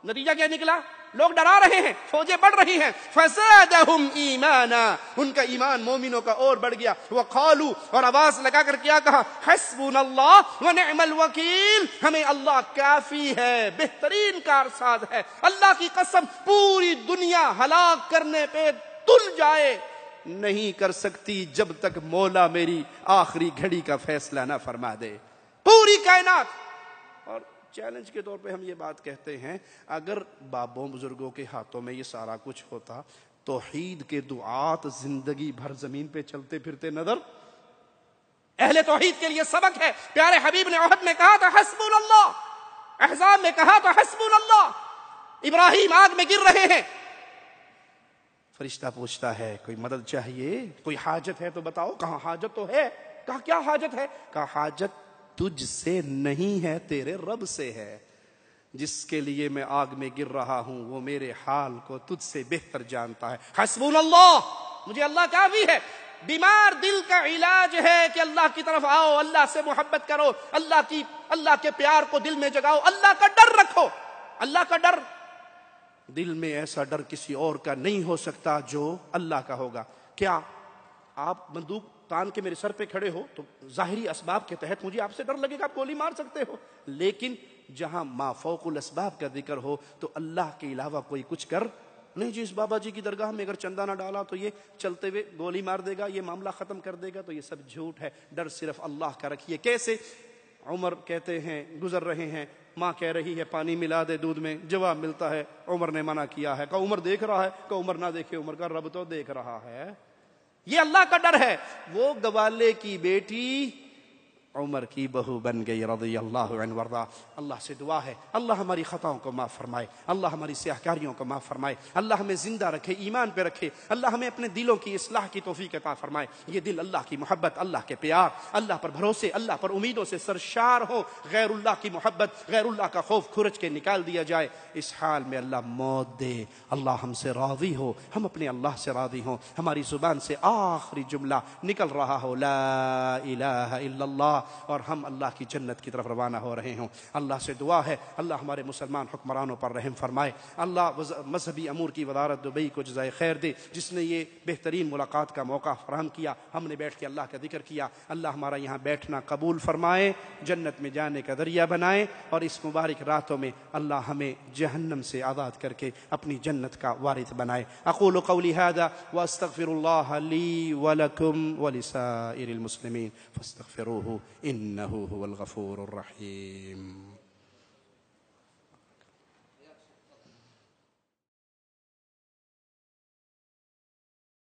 نتیجہ کیا نکلا؟ لوگ ڈرا رہے ہیں، فوجیں بڑھ رہی ہیں، فزادہم ایمانا، ان کا ایمان مومنوں کا اور بڑھ گیا۔ وقالوا، اور آواز لگا کر کیا کہا؟ حسبنا اللہ ونعم الوکیل، ہمیں اللہ کافی ہے، بہترین کارساز ہے۔ اللہ کی قسم پوری دنیا ہلاک کرنے پہ تل جائے، نہیں کر سکتی جب تک مولا میری آخری گھڑی کا فیصلہ نہ فرما دے۔ پوری کائنات۔ اور چیلنج کے طور پہ ہم یہ بات کہتے ہیں، اگر بابوں بزرگوں کے ہاتھوں میں یہ سارا کچھ ہوتا، توحید کے دعات زندگی بھر زمین پہ چلتے پھرتے نظر۔ اہل توحید کے لیے سبق ہے، پیارے حبیب نے احد میں کہا تھا حسبنا اللہ، احزاب میں کہا تھا حسبنا اللہ۔ ابراہیم آگ میں گر رہے ہیں، فرشتہ پوچھتا ہے کوئی مدد چاہیے، کوئی حاجت ہے تو بتاؤ۔ کہاں حاجت تو ہے۔ کہا کیا حاجت ہے؟ کہا حاجت تجھ سے نہیں ہے، تیرے رب سے ہے، جس کے لیے میں آگ میں گر رہا ہوں وہ میرے حال کو تجھ سے بہتر جانتا ہے۔ حسبنا اللہ، مجھے اللہ کافی ہے۔ بیمار دل کا علاج ہے کہ اللہ کی طرف آؤ، اللہ سے محبت کرو، اللہ کے پیار کو دل میں جگاؤ، اللہ کا ڈر رکھو۔ اللہ کا ڈر، دل میں ایسا ڈر کسی اور کا نہیں ہو سکتا جو اللہ کا ہوگا۔ کیا آپ بندوق تان کے میرے سر پہ کھڑے ہو تو ظاہری اسباب کے تحت مجھے آپ سے ڈر لگے گا، آپ گولی مار سکتے ہو، لیکن جہاں ما فوق الاسباب کا ذکر ہو تو اللہ کے علاوہ کوئی کچھ کر نہیں۔ جی اس بابا جی کی درگاہ میں اگر چندہ نہ ڈالا تو یہ چلتے ہوئے گولی مار دے گا، یہ معاملہ ختم کر دے گا، تو یہ سب جھوٹ ہے۔ ڈر صرف اللہ کا رکھیے۔ کیسے؟ عمر کہتے ہیں گزر رہے ہیں، ماں کہہ رہی ہے پانی ملا دے دودھ میں، جواب ملتا ہے عمر نے منع کیا ہے۔ کہ عمر دیکھ رہا ہے، کہ عمر نہ دیکھے، عمر کا رب تو دیکھ رہا ہے۔ یہ اللہ کا ڈر ہے۔ وہ گوالے کی بیٹی عمر کی بہو بن گئی رضی اللہ عنہ وارضا۔ اللہ سے دعا ہے اللہ ہماری خطاؤں کو معاف فرمائے، اللہ ہماری سیاہکاریوں کو معاف فرمائے، اللہ ہمیں زندہ رکھے، ایمان پہ رکھے، اللہ ہمیں اپنے دلوں کی اصلاح کی توفیق عطا فرمائے۔ یہ دل اللہ کی محبت، اللہ کے پیار، اللہ پر بھروسے، اللہ پر امیدوں سے سرشار ہو، غیر اللہ کی محبت، غیر اللہ کا خوف کھرچ کے نکال دیا جائے۔ اس حال میں اللہ موت دے، اللہ ہم سے راضی ہو، ہم اپنے اللہ سے راضی ہوں، ہماری زبان سے آخری جملہ نکل رہا ہو لا الہ الا اللہ اور ہم اللہ کی جنت کی طرف روانہ ہو رہے ہوں۔ اللہ سے دعا ہے اللہ ہمارے مسلمان حکمرانوں پر رحم فرمائے، اللہ مذہبی امور کی وزارت دبئی کو جزائے خیر دے، جس نے یہ بہترین ملاقات کا موقع فراہم کیا، ہم نے بیٹھ کے اللہ کا ذکر کیا، اللہ ہمارا یہاں بیٹھنا قبول فرمائے، جنت میں جانے کا ذریعہ بنائے، اور اس مبارک راتوں میں اللہ ہمیں جہنم سے آزاد کر کے اپنی جنت کا وارث بنائے۔ اقول قولی هذا واستغفر الله لي ولكم ولسائر المسلمين فاستغفروه انه هو الغفور الرحيم۔